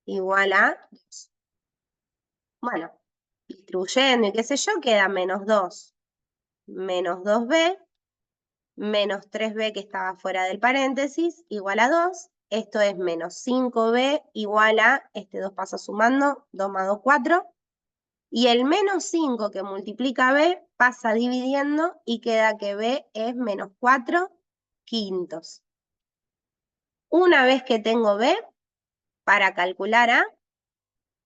igual a 2. Bueno, distribuyendo y qué sé yo, queda menos 2 menos 2B menos 3B que estaba fuera del paréntesis igual a 2. Esto es menos 5B igual a, este 2 pasa sumando, 2 más 2, 4. Y el menos 5 que multiplica B pasa dividiendo y queda que B es menos 4 quintos. Una vez que tengo B, para calcular A,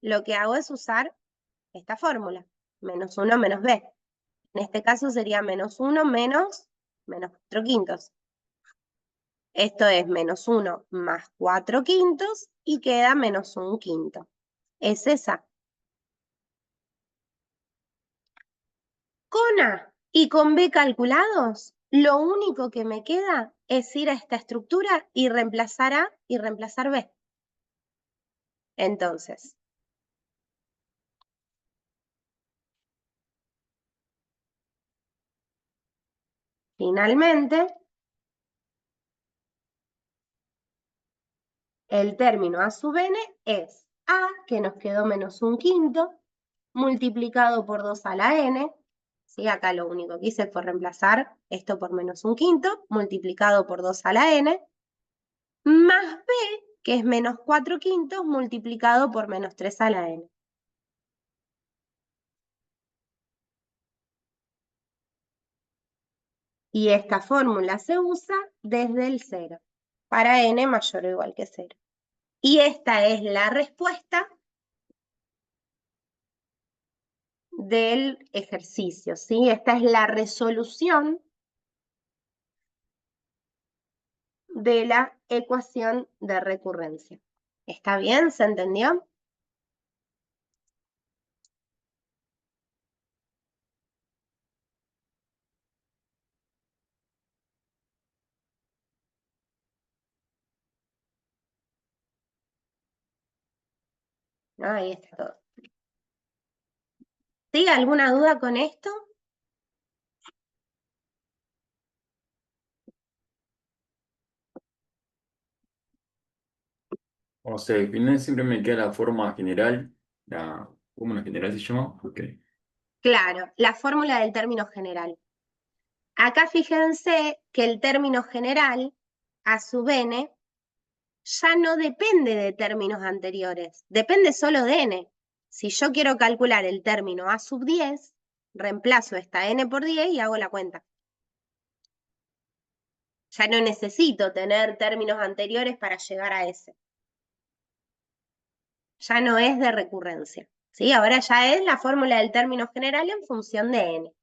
lo que hago es usar esta fórmula, menos 1 menos B. En este caso sería menos 1 menos 4 quintos. Esto es menos 1 más 4 quintos y queda menos 1 quinto. Es esa. Con A y con B calculados, lo único que me queda es ir a esta estructura y reemplazar A y reemplazar B. Entonces, finalmente, el término A sub n es A, que nos quedó menos 1 quinto, multiplicado por 2 a la n. ¿Sí? Acá lo único que hice fue reemplazar esto por menos 1 quinto, multiplicado por 2 a la n, más B, que es menos 4 quintos, multiplicado por menos 3 a la n. Y esta fórmula se usa desde el 0, para n mayor o igual que 0. Y esta es la respuesta del ejercicio, ¿sí? Esta es la resolución de la ecuación de recurrencia. ¿Está bien? ¿Se entendió? Ahí está todo. ¿Sí? ¿Alguna duda con esto? O sea, al final siempre me queda la forma general, la fórmula general se llama, ok. Claro, la fórmula del término general. Acá fíjense que el término general, a sub n, ya no depende de términos anteriores, depende solo de n. Si yo quiero calcular el término a sub 10, reemplazo esta n por 10 y hago la cuenta. Ya no necesito tener términos anteriores para llegar a ese. Ya no es de recurrencia, ¿sí? Ahora ya es la fórmula del término general en función de n.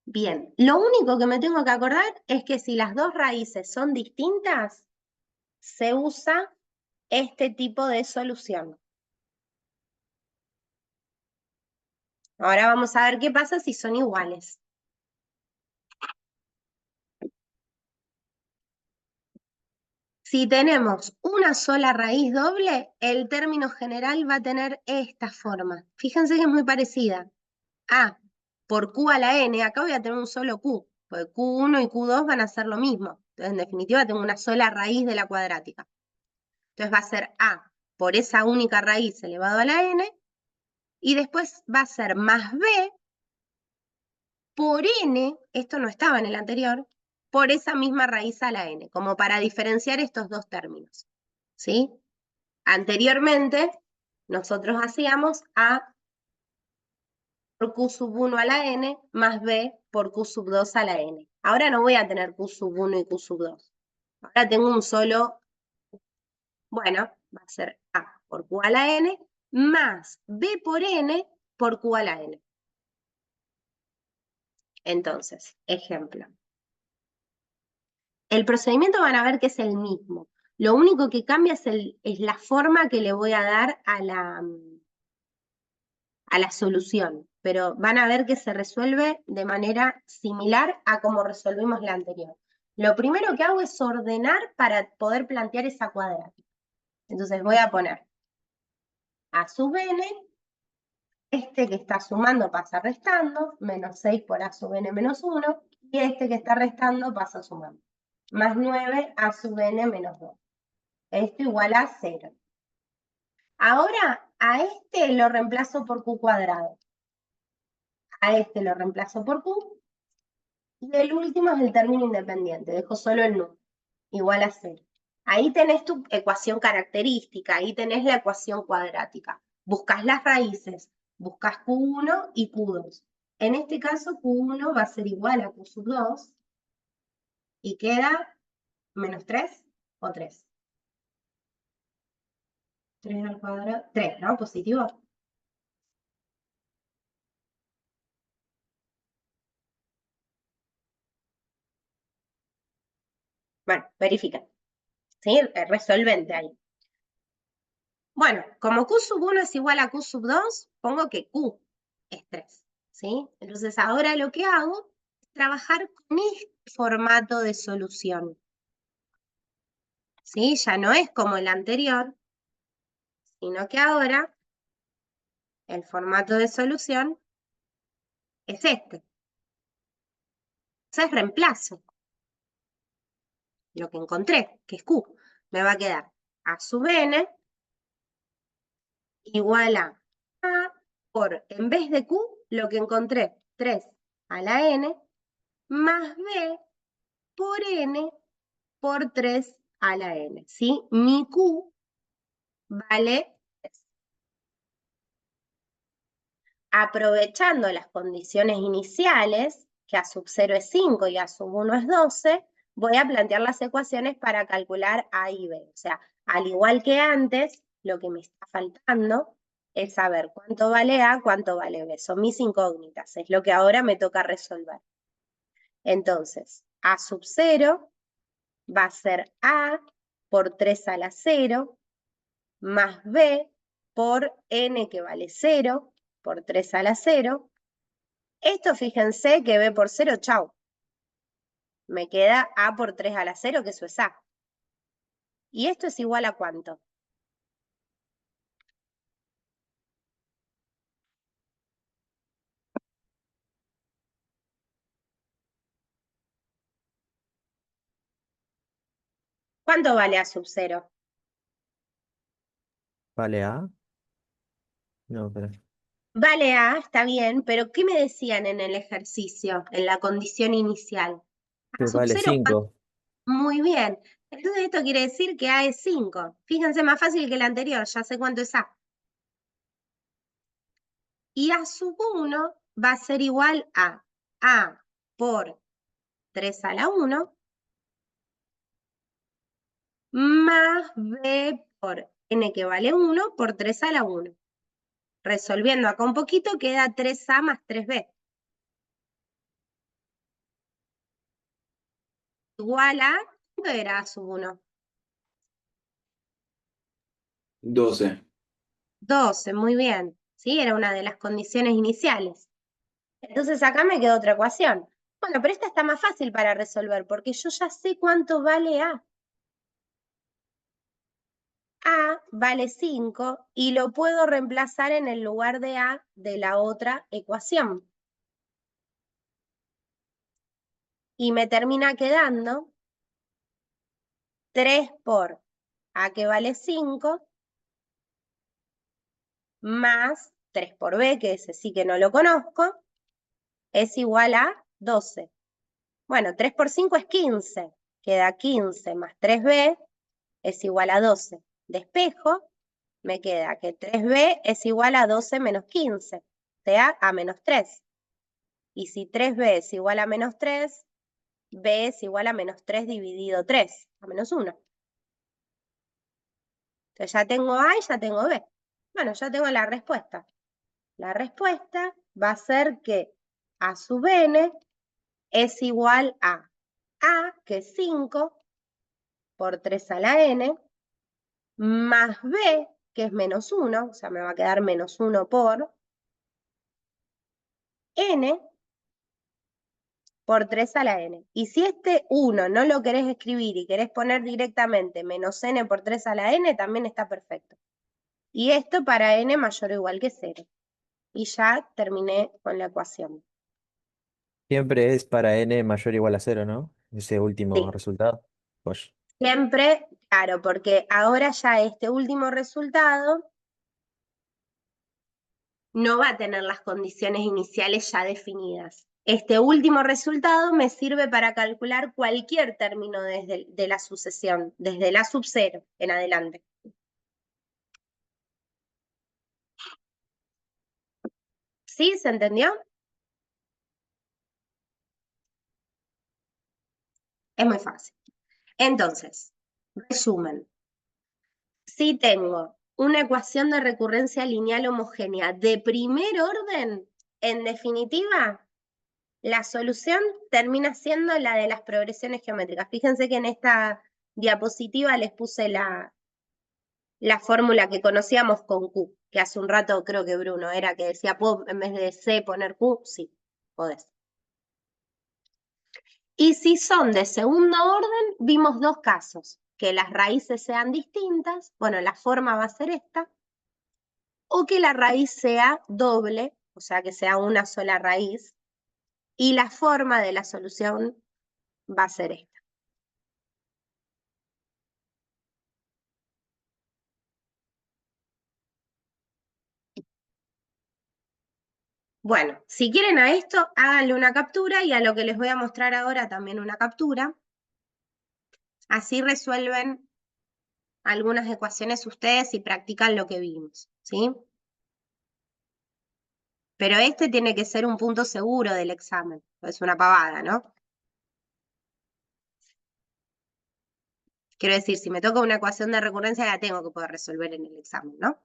Bien, lo único que me tengo que acordar es que si las dos raíces son distintas, se usa este tipo de solución. Ahora vamos a ver qué pasa si son iguales. Si tenemos una sola raíz doble, el término general va a tener esta forma. Fíjense que es muy parecida. A por Q a la N, acá voy a tener un solo Q, porque Q1 y Q2 van a ser lo mismo. Entonces, en definitiva, tengo una sola raíz de la cuadrática. Entonces va a ser A por esa única raíz elevado a la N, y después va a ser más B por N, esto no estaba en el anterior, por esa misma raíz a la N, como para diferenciar estos dos términos, ¿sí? Anteriormente, nosotros hacíamos A por Q sub 1 a la N más B por Q sub 2 a la N. Ahora no voy a tener Q sub 1 y Q sub 2. Ahora tengo un solo, bueno, va a ser A por Q a la N más B por N por Q a la N. Entonces, ejemplo. El procedimiento van a ver que es el mismo. Lo único que cambia es la forma que le voy a dar a la solución, pero van a ver que se resuelve de manera similar a como resolvimos la anterior. Lo primero que hago es ordenar para poder plantear esa cuadrática. Entonces voy a poner a sub n, este que está sumando pasa restando, menos 6 por a sub n menos 1, y este que está restando pasa sumando. Más 9 a sub n menos 2. Esto igual a 0. Ahora a este lo reemplazo por q cuadrado. A este lo reemplazo por q. Y el último es el término independiente. Dejo solo el número. Igual a 0. Ahí tenés tu ecuación característica. Ahí tenés la ecuación cuadrática. Buscas las raíces. Buscas Q1 y Q2. En este caso Q1 va a ser igual a Q sub 2. Y queda menos 3 o 3. 3 al cuadrado. 3, ¿no? Positivo. Bueno, verifica. ¿Sí? Resolvente ahí. Bueno, como Q sub 1 es igual a Q sub 2, pongo que Q es 3. ¿Sí? Entonces ahora lo que hago es trabajar con este formato de solución. ¿Sí? Ya no es como el anterior, sino que ahora el formato de solución es este. Entonces reemplazo lo que encontré, que es Q. Me va a quedar A sub n igual a por, en vez de Q, lo que encontré, 3 a la n, más B por n por 3 a la n, ¿sí? Mi Q vale 3. Aprovechando las condiciones iniciales, que a sub 0 es 5 y a sub 1 es 12, voy a plantear las ecuaciones para calcular A y B. O sea, al igual que antes, lo que me está faltando es saber cuánto vale A, cuánto vale B. Son mis incógnitas, es lo que ahora me toca resolver. Entonces, A sub 0 va a ser A por 3 a la 0 más B por n que vale 0 por 3 a la 0. Esto fíjense que B por 0, chau. Me queda A por 3 a la 0, que eso es A. ¿Y esto es igual a cuánto? ¿Cuánto vale A sub 0? ¿Vale A? No, pero Vale A, está bien, pero ¿qué me decían en el ejercicio, en la condición inicial? A que sub vale 0, 5. muy bien. Entonces esto quiere decir que A es 5. Fíjense, más fácil que el anterior, ya sé cuánto es A. Y A sub 1 va a ser igual a A por 3 a la 1 más B por n que vale 1 por 3 a la 1. Resolviendo acá un poquito queda 3A más 3B. Igual a, ¿cuánto era A sub 1? 12. 12, muy bien. ¿Sí? Era una de las condiciones iniciales. Entonces acá me quedó otra ecuación. Bueno, pero esta está más fácil para resolver porque yo ya sé cuánto vale A. A vale 5 y lo puedo reemplazar en el lugar de A de la otra ecuación. Y me termina quedando 3 por A que vale 5 más 3 por B, que ese sí que no lo conozco, es igual a 12. Bueno, 3 por 5 es 15. Queda 15 más 3B es igual a 12. Despejo, me queda que 3B es igual a 12 menos 15, o sea, a menos 3. Y si 3B es igual a menos 3, B es igual a menos 3 dividido 3, a menos 1. Entonces ya tengo A y ya tengo B. Bueno, ya tengo la respuesta. La respuesta va a ser que A sub n es igual a A, que es 5, por 3 a la n, más B, que es menos 1, o sea, me va a quedar menos 1 por n por 3 a la n. Y si este 1 no lo querés escribir y querés poner directamente menos n por 3 a la n, también está perfecto. Y esto para n mayor o igual que 0. Y ya terminé con la ecuación. Siempre es para n mayor o igual a 0, ¿no? Ese último Sí, resultado. Pues, siempre, claro, porque ahora ya este último resultado no va a tener las condiciones iniciales ya definidas. Este último resultado me sirve para calcular cualquier término de la sucesión, desde la sub 0 en adelante. ¿Sí? ¿Se entendió? Es muy fácil. Entonces, resumen. Si tengo una ecuación de recurrencia lineal homogénea de primer orden, en definitiva, la solución termina siendo la de las progresiones geométricas. Fíjense que en esta diapositiva les puse la fórmula que conocíamos con Q, que hace un rato creo que Bruno era que decía, ¿puedo en vez de C poner Q? Sí, podés. Y si son de segundo orden, vimos dos casos, que las raíces sean distintas, bueno, la forma va a ser esta, o que la raíz sea doble, o sea, que sea una sola raíz, y la forma de la solución va a ser esta. Bueno, si quieren a esto, háganle una captura y a lo que les voy a mostrar ahora también una captura. Así resuelven algunas ecuaciones ustedes y practican lo que vimos, ¿sí? Pero este tiene que ser un punto seguro del examen, es una pavada, ¿no? Quiero decir, si me toca una ecuación de recurrencia, la tengo que poder resolver en el examen, ¿no?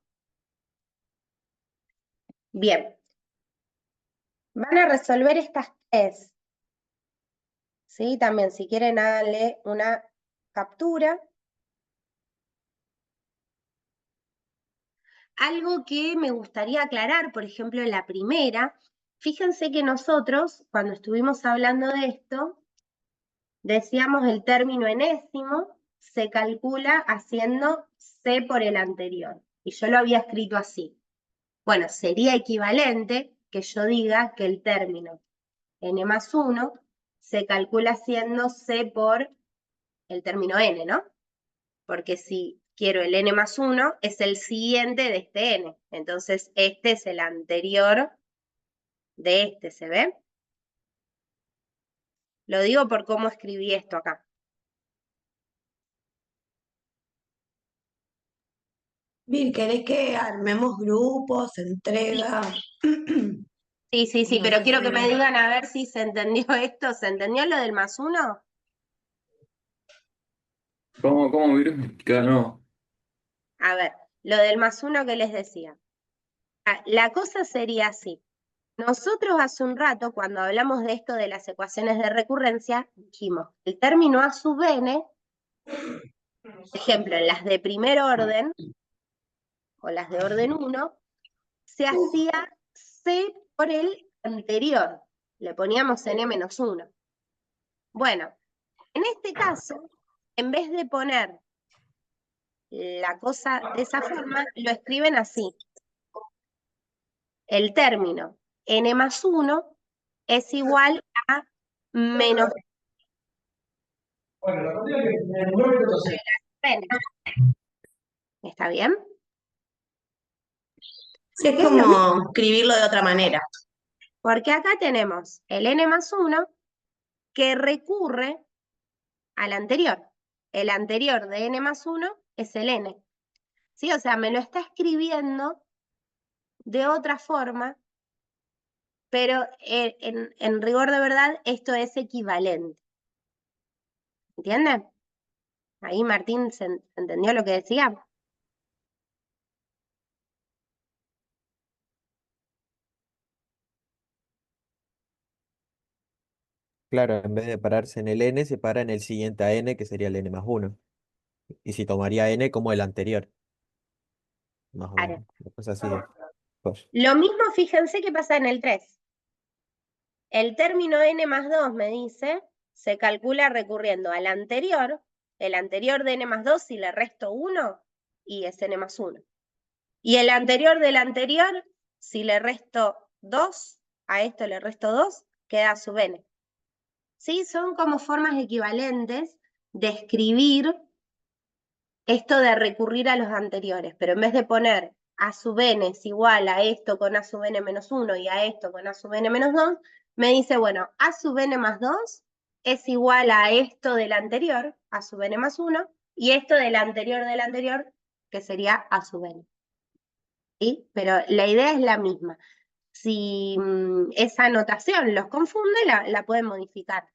Bien, van a resolver estas tres. ¿Sí? También, si quieren, háganle una captura. Algo que me gustaría aclarar, por ejemplo, en la primera, fíjense que nosotros, cuando estuvimos hablando de esto, decíamos el término enésimo se calcula haciendo C por el anterior. Y yo lo había escrito así. Bueno, sería equivalente que yo diga que el término n más 1 se calcula haciendo C por el término n, ¿no? Porque si quiero el n más 1, es el siguiente de este n. Entonces, este es el anterior de este, ¿se ve? Lo digo por cómo escribí esto acá. Vir, ¿querés que armemos grupos, entrega? Sí, No pero sé quiero que me si- digan a ver si se entendió esto. ¿Se entendió lo del más 1? ¿Cómo Vir? No. A ver, lo del más 1 que les decía. La cosa sería así. Nosotros hace un rato, cuando hablamos de esto de las ecuaciones de recurrencia, dijimos, el término a sub n, por ejemplo, en las de primer orden, o las de orden 1, se hacía C por el anterior. Le poníamos n-1. Bueno, en este caso, en vez de poner la cosa de esa forma, lo escriben así. El término n más 1 es igual a menos n. ¿Está bien? Sí, es Que es lo mismo, como escribirlo de otra manera. porque acá tenemos el n más 1 que recurre al anterior. El anterior de n más 1 es el n. ¿Sí? O sea, me lo está escribiendo de otra forma, pero en rigor de verdad esto es equivalente. ¿Entienden? Ahí Martín se entendió lo que decía. Claro, en vez de pararse en el n, se para en el siguiente a n, que sería el n más 1. Y si tomaría n como el anterior, más o Claro. menos. Una cosa así es. Pues, Lo mismo, fíjense que pasa en el 3. El término n más 2 me dice, se calcula recurriendo al anterior, el anterior de n más 2, si le resto 1, y es n más 1. Y el anterior del anterior, si le resto 2, a esto le resto 2, queda sub n. ¿Sí? Son como formas equivalentes de escribir esto de recurrir a los anteriores, pero en vez de poner a sub n es igual a esto con a sub n menos 1 y a esto con a sub n menos 2, me dice, bueno, a sub n más 2 es igual a esto del anterior, a sub n más 1, y esto del anterior, que sería a sub n. ¿Sí? Pero la idea es la misma. Si esa notación los confunde, la pueden modificar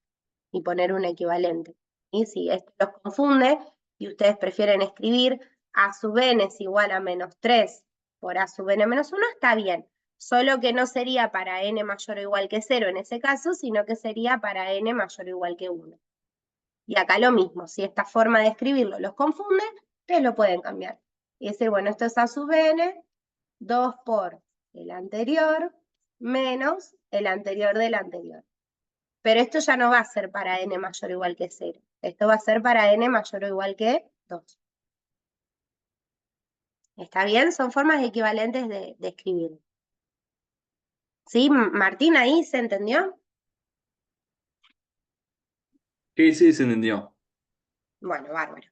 y poner un equivalente. Y si esto los confunde y ustedes prefieren escribir a sub n es igual a menos 3 por a sub n menos 1, está bien. Solo que no sería para n mayor o igual que 0 en ese caso, sino que sería para n mayor o igual que 1. Y acá lo mismo, si esta forma de escribirlo los confunde, ustedes lo pueden cambiar. Y decir, bueno, esto es a sub n, 2 por el anterior, menos el anterior del anterior. Pero esto ya no va a ser para n mayor o igual que 0. Esto va a ser para n mayor o igual que 2. ¿Está bien? Son formas equivalentes de escribir. ¿Sí? Martín, ¿ahí se entendió? Sí, se entendió. Bueno, bárbaro.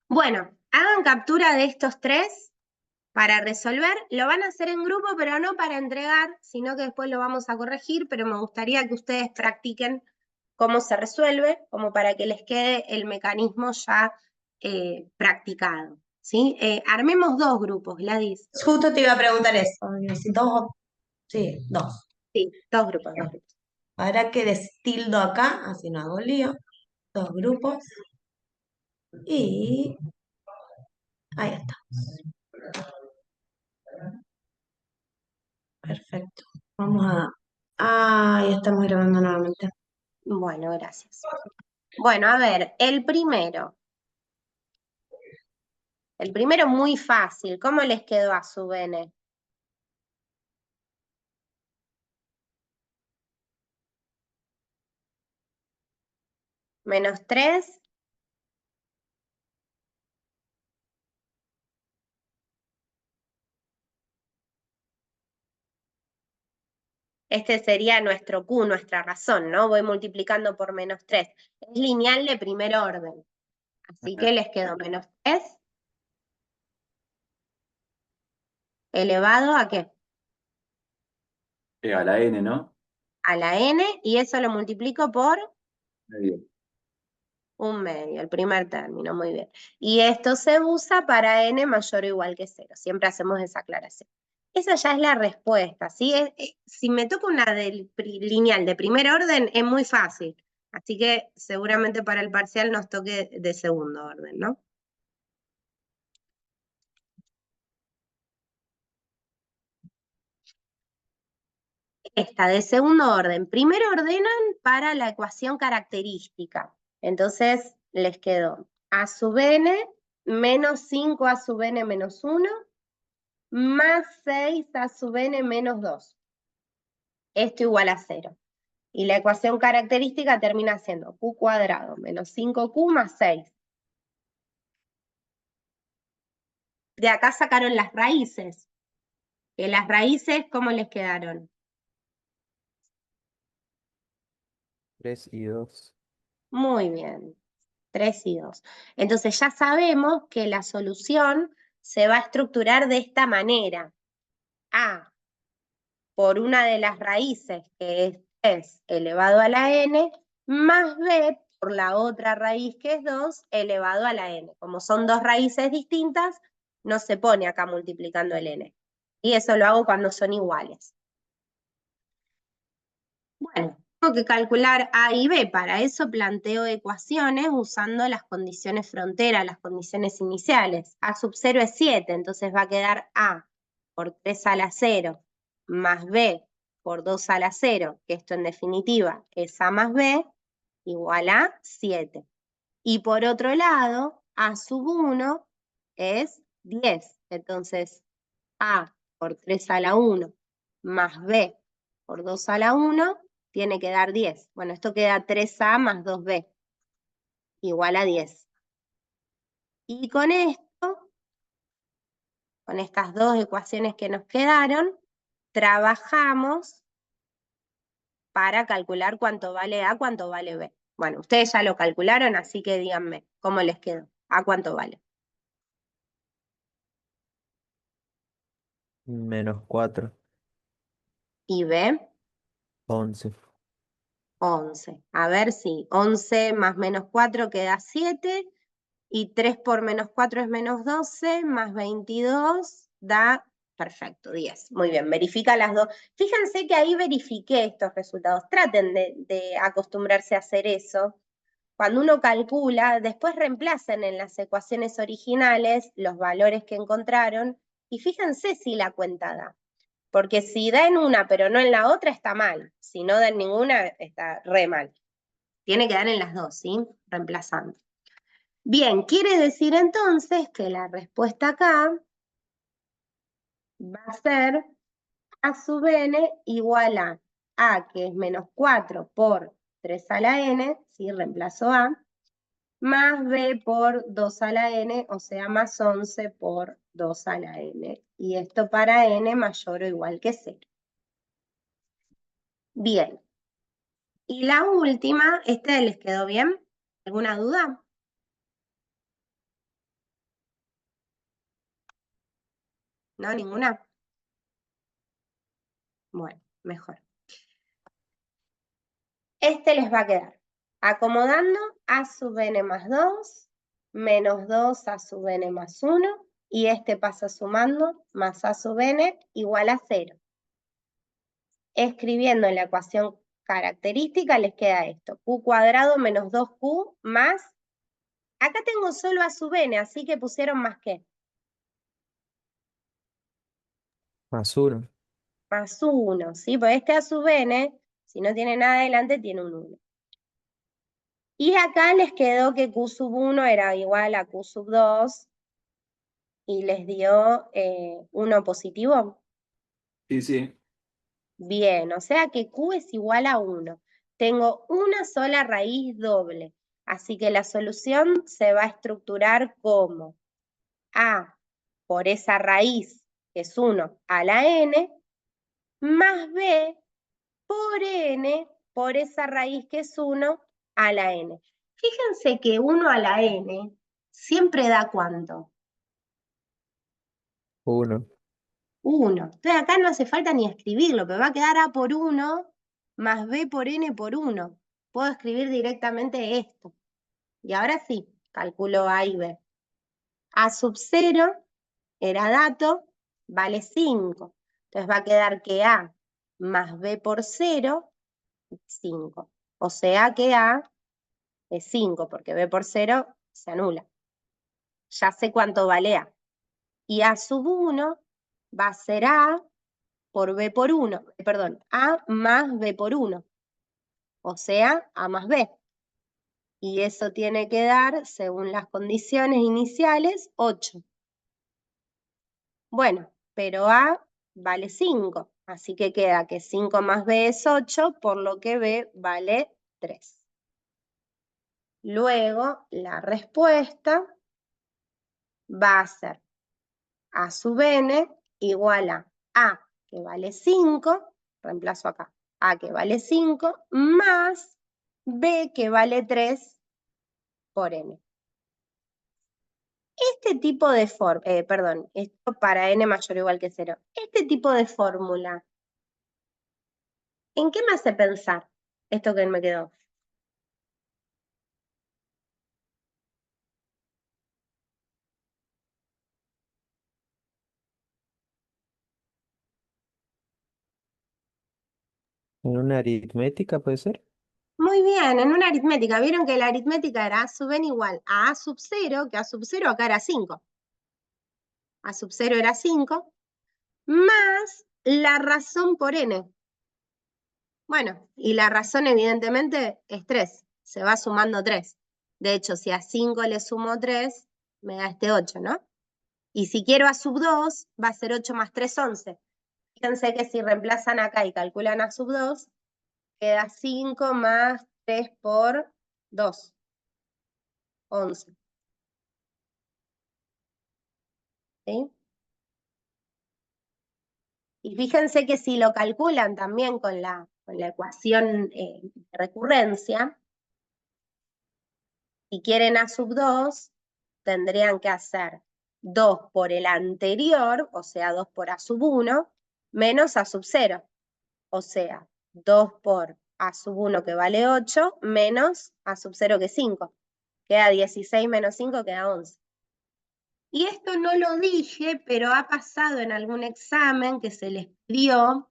Bueno, hagan captura de estos tres para resolver. Lo van a hacer en grupo, pero no para entregar, sino que después lo vamos a corregir, pero me gustaría que ustedes practiquen cómo se resuelve, como para que les quede el mecanismo ya practicado. ¿Sí? Armemos dos grupos, Gladys. Justo te iba a preguntar eso. Si dos, sí, dos. Sí, dos grupos, dos grupos. Ahora que destildo acá, así no hago lío. Dos grupos. Y ahí está. Perfecto. Vamos a... Ah, ya estamos grabando nuevamente. Bueno, gracias. Bueno, a ver, el primero muy fácil. ¿Cómo les quedó a su bene? Menos 3. Este sería nuestro Q, nuestra razón, ¿no? Voy multiplicando por menos 3. Es lineal de primer orden. Así que les quedó menos 3 elevado ¿a qué? A la n, ¿no? A la n, y eso lo multiplico por Medio. 1/2, el primer término, muy bien. Y esto se usa para n mayor o igual que 0. Siempre hacemos esa aclaración. Esa ya es la respuesta, ¿sí? Si me toca una lineal de primer orden, es muy fácil. Así que seguramente para el parcial nos toque de segundo orden, ¿no? Esta de segundo orden. Primero ordenan para la ecuación característica. Entonces les quedó a sub n menos 5 a sub n menos 1 más 6 a sub n menos 2. Esto igual a 0. Y la ecuación característica termina siendo q cuadrado menos 5q más 6. De acá sacaron las raíces. Que las raíces, ¿cómo les quedaron? 3 y 2. Muy bien. 3 y 2. Entonces ya sabemos que la solución se va a estructurar de esta manera. A por una de las raíces, que es 3 elevado a la n, más b por la otra raíz, que es 2 elevado a la n. Como son dos raíces distintas, no se pone acá multiplicando el n. Y eso lo hago cuando son iguales. Bueno, tengo que calcular A y B. Para eso planteo ecuaciones usando las condiciones frontera, las condiciones iniciales. A sub 0 es 7, entonces va a quedar A por 3 a la 0 más B por 2 a la 0, que esto en definitiva es A más B, igual a 7. Y por otro lado, A sub 1 es 10. Entonces, A por 3 a la 1 más B por 2 a la 1 tiene que dar 10. Bueno, esto queda 3A más 2B, igual a 10. Y con esto, con estas dos ecuaciones que nos quedaron, trabajamos para calcular cuánto vale A, cuánto vale B. Bueno, ustedes ya lo calcularon, así que díganme, ¿cómo les quedó? ¿A cuánto vale? Menos 4. ¿Y B? 11. 11. A ver si 11 más menos 4 queda 7. Y 3 por menos 4 es menos 12, más 22 da, perfecto, 10. Muy bien, verifica las dos. Fíjense que ahí verifiqué estos resultados. Traten de acostumbrarse a hacer eso. Cuando uno calcula, después reemplacen en las ecuaciones originales los valores que encontraron y fíjense si la cuenta da. Porque si da en una pero no en la otra, está mal. Si no da en ninguna, está re mal. Tiene que dar en las dos, ¿sí? Reemplazando. Bien, quiere decir entonces que la respuesta acá va a ser A sub n igual a, que es menos 4 por 3 a la n, ¿sí? Reemplazo A, más B por 2 a la n, o sea, más 11 por 2 a la n. Y esto para n mayor o igual que 0. Bien. Y la última, ¿este les quedó bien? ¿Alguna duda? ¿No? ¿Ninguna? Bueno, mejor. Este les va a quedar acomodando A sub n más 2, menos 2 A sub n más 1, y este pasa sumando, más A sub n igual a 0. Escribiendo en la ecuación característica les queda esto, q cuadrado menos 2q más, acá tengo solo A sub n, así que pusieron más qué. Más 1. más 1, ¿sí? Porque este a sub n, si no tiene nada adelante, tiene un 1. Y acá les quedó que q sub 1 era igual a q sub 2 y les dio 1 positivo. Sí, sí. Bien, o sea que q es igual a 1. Tengo una sola raíz doble, así que la solución se va a estructurar como a por esa raíz, que es 1 a la n, más b por n por esa raíz que es 1 a la n. Fíjense que 1 a la n siempre da ¿cuánto? 1. 1. Entonces acá no hace falta ni escribirlo, pero va a quedar a por 1 más b por n por 1. Puedo escribir directamente esto. Y ahora sí, calculo a y b. A sub 0 era dato, vale 5. Entonces va a quedar que a más b por 0, 5. O sea que a es 5, porque b por 0 se anula. Ya sé cuánto vale a. Y a sub 1 va a ser a por b por 1, perdón, a más b por 1, o sea, a más b. Y eso tiene que dar, según las condiciones iniciales, 8. Bueno, pero a vale 5, así que queda que 5 más b es 8, por lo que b vale 3. Luego, la respuesta va a ser a sub n igual a que vale 5, reemplazo acá, a que vale 5, más b que vale 3 por n. Este tipo de perdón, esto para n mayor o igual que 0. Este tipo de fórmula, ¿en qué me hace pensar esto que me quedó? ¿En una aritmética puede ser? Muy bien, en una aritmética, vieron que la aritmética era a sub n igual a sub 0, que a sub 0 acá era 5. A sub 0 era 5, más la razón por n. Bueno, y la razón evidentemente es 3, se va sumando 3. De hecho, si a 5 le sumo 3, me da este 8, ¿no? Y si quiero a sub 2, va a ser 8 más 3, 11. Fíjense que si reemplazan acá y calculan a sub 2, queda 5 más 3 por 2, 11. ¿Sí? Y fíjense que si lo calculan también con la ecuación de recurrencia, si quieren a sub 2, tendrían que hacer 2 por el anterior, o sea, 2 por a sub 1, menos a sub 0. O sea, 2 por a sub 1 que vale 8, menos a sub 0 que es 5. Queda 16 menos 5, queda 11. Y esto no lo dije, pero ha pasado en algún examen que se les pidió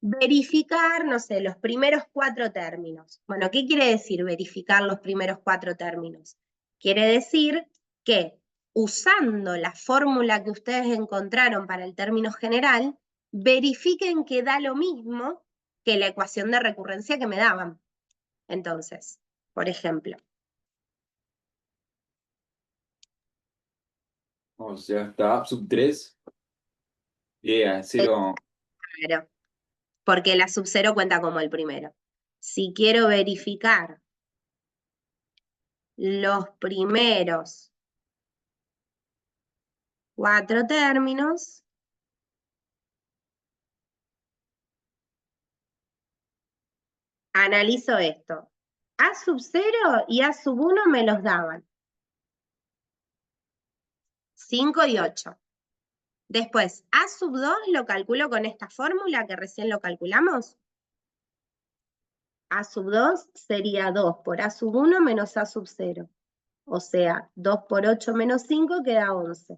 verificar, no sé, los primeros 4 términos. Bueno, ¿qué quiere decir verificar los primeros 4 términos? Quiere decir que usando la fórmula que ustedes encontraron para el término general, verifiquen que da lo mismo que la ecuación de recurrencia que me daban. Entonces, por ejemplo, O sea, está sub 3. A 0. claro, porque la sub 0 cuenta como el primero. Si quiero verificar los primeros 4 términos, analizo esto. A sub 0 y A sub 1 me los daban. 5 y 8. Después, A sub 2 lo calculo con esta fórmula que recién lo calculamos. A sub 2 sería 2 por A sub 1 menos A sub 0. O sea, 2 por 8 menos 5 queda 11.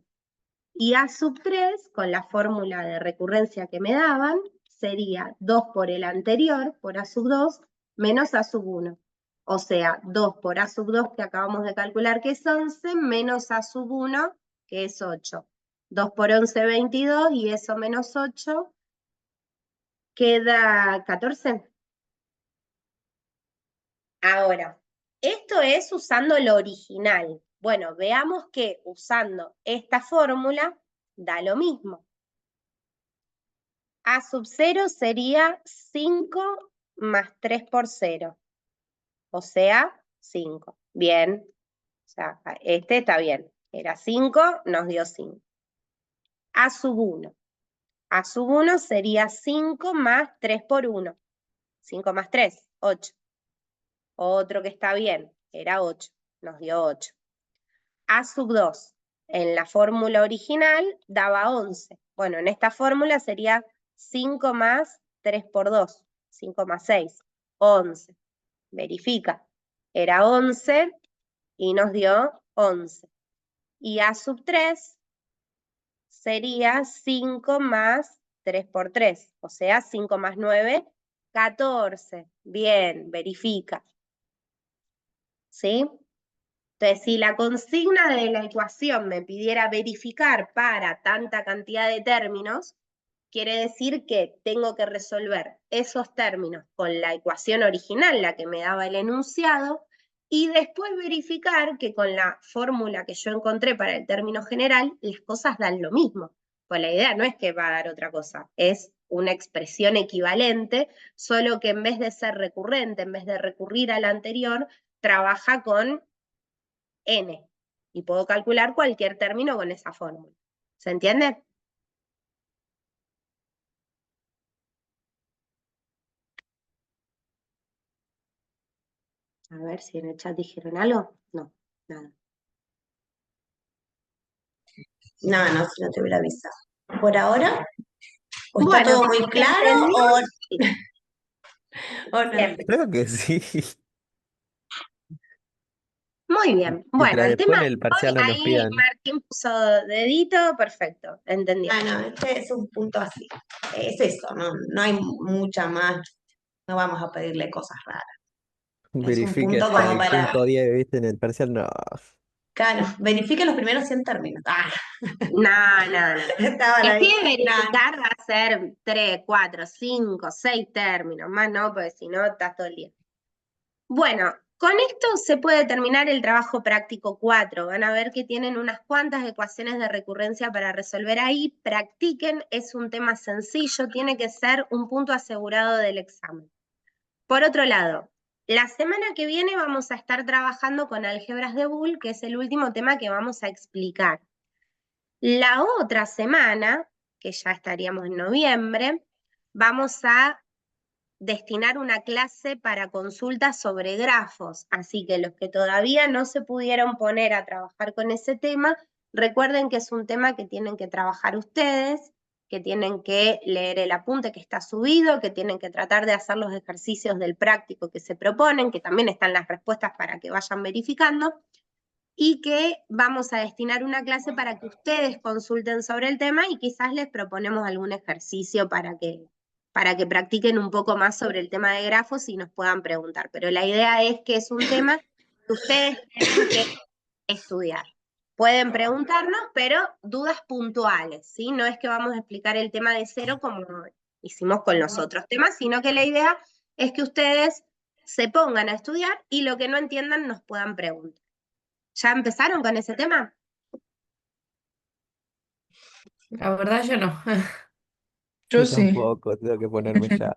Y A sub 3, con la fórmula de recurrencia que me daban, sería 2 por el anterior, por A sub 2, menos A sub 1. O sea, 2 por A sub 2 que acabamos de calcular que es 11, menos A sub 1 que es 8. 2 por 11, 22, y eso menos 8 queda 14. Ahora, esto es usando lo original. Bueno, veamos que usando esta fórmula da lo mismo. A sub 0 sería 5 más 3 por 0, o sea, 5. Bien, o sea, este está bien. Era 5, nos dio 5. A sub 1. A sub 1 sería 5 más 3 por 1. 5 más 3, 8. Otro que está bien, era 8, nos dio 8. A sub 2, en la fórmula original daba 11. Bueno, en esta fórmula sería 5 más 3 por 2, 5 más 6, 11. Verifica, era 11 y nos dio 11. Y A sub 3 sería 5 más 3 por 3, o sea, 5 más 9, 14. Bien, verifica. ¿Sí? Entonces, si la consigna de la ecuación me pidiera verificar para tanta cantidad de términos, quiere decir que tengo que resolver esos términos con la ecuación original, la que me daba el enunciado, y después verificar que con la fórmula que yo encontré para el término general, las cosas dan lo mismo. Pues la idea no es que va a dar otra cosa, es una expresión equivalente, solo que en vez de ser recurrente, en vez de recurrir a la anterior, trabaja con n, y puedo calcular cualquier término con esa fórmula. ¿Se entiende? A ver si en el chat dijeron algo. No, nada. No, no, si no te hubiera avisado. Por ahora, o está Bueno, todo muy claro ¿entendió? o no. Bien, Creo que sí. muy bien. Bueno, Mientras el después tema en de el hoy, parcial no nos ahí pidan. Martín puso dedito, perfecto, entendió. Ah, no, este es un punto así. Es eso, no hay mucha más, no vamos a pedirle cosas raras. Es un Verifique punto hasta como el para, punto 10, ¿viste? En el parcial no. claro, verifique los primeros 100 términos. Ah, No, no, no. estaban Que ahí. pide Nada. verificar va a ser 3, 4, 5, 6 términos, más no, porque si no estás todo el día. Bueno, con esto se puede terminar el trabajo práctico 4. Van a ver que tienen unas cuantas ecuaciones de recurrencia para resolver ahí. Practiquen, es un tema sencillo, tiene que ser un punto asegurado del examen. Por otro lado, la semana que viene vamos a estar trabajando con álgebras de Boole, que es el último tema que vamos a explicar. La otra semana, que ya estaríamos en noviembre, vamos a destinar una clase para consultas sobre grafos, así que los que todavía no se pudieron poner a trabajar con ese tema, recuerden que es un tema que tienen que trabajar ustedes, que tienen que leer el apunte que está subido, que tienen que tratar de hacer los ejercicios del práctico que se proponen, que también están las respuestas para que vayan verificando, y que vamos a destinar una clase para que ustedes consulten sobre el tema y quizás les proponemos algún ejercicio para que practiquen un poco más sobre el tema de grafos y nos puedan preguntar. Pero la idea es que es un tema que ustedes tienen que estudiar. Pueden preguntarnos, pero dudas puntuales, ¿sí? No es que vamos a explicar el tema de cero como hicimos con los otros temas, sino que la idea es que ustedes se pongan a estudiar y lo que no entiendan nos puedan preguntar. ¿Ya empezaron con ese tema? La verdad yo no. Yo Yo sí. tampoco, tengo que ponerme ya.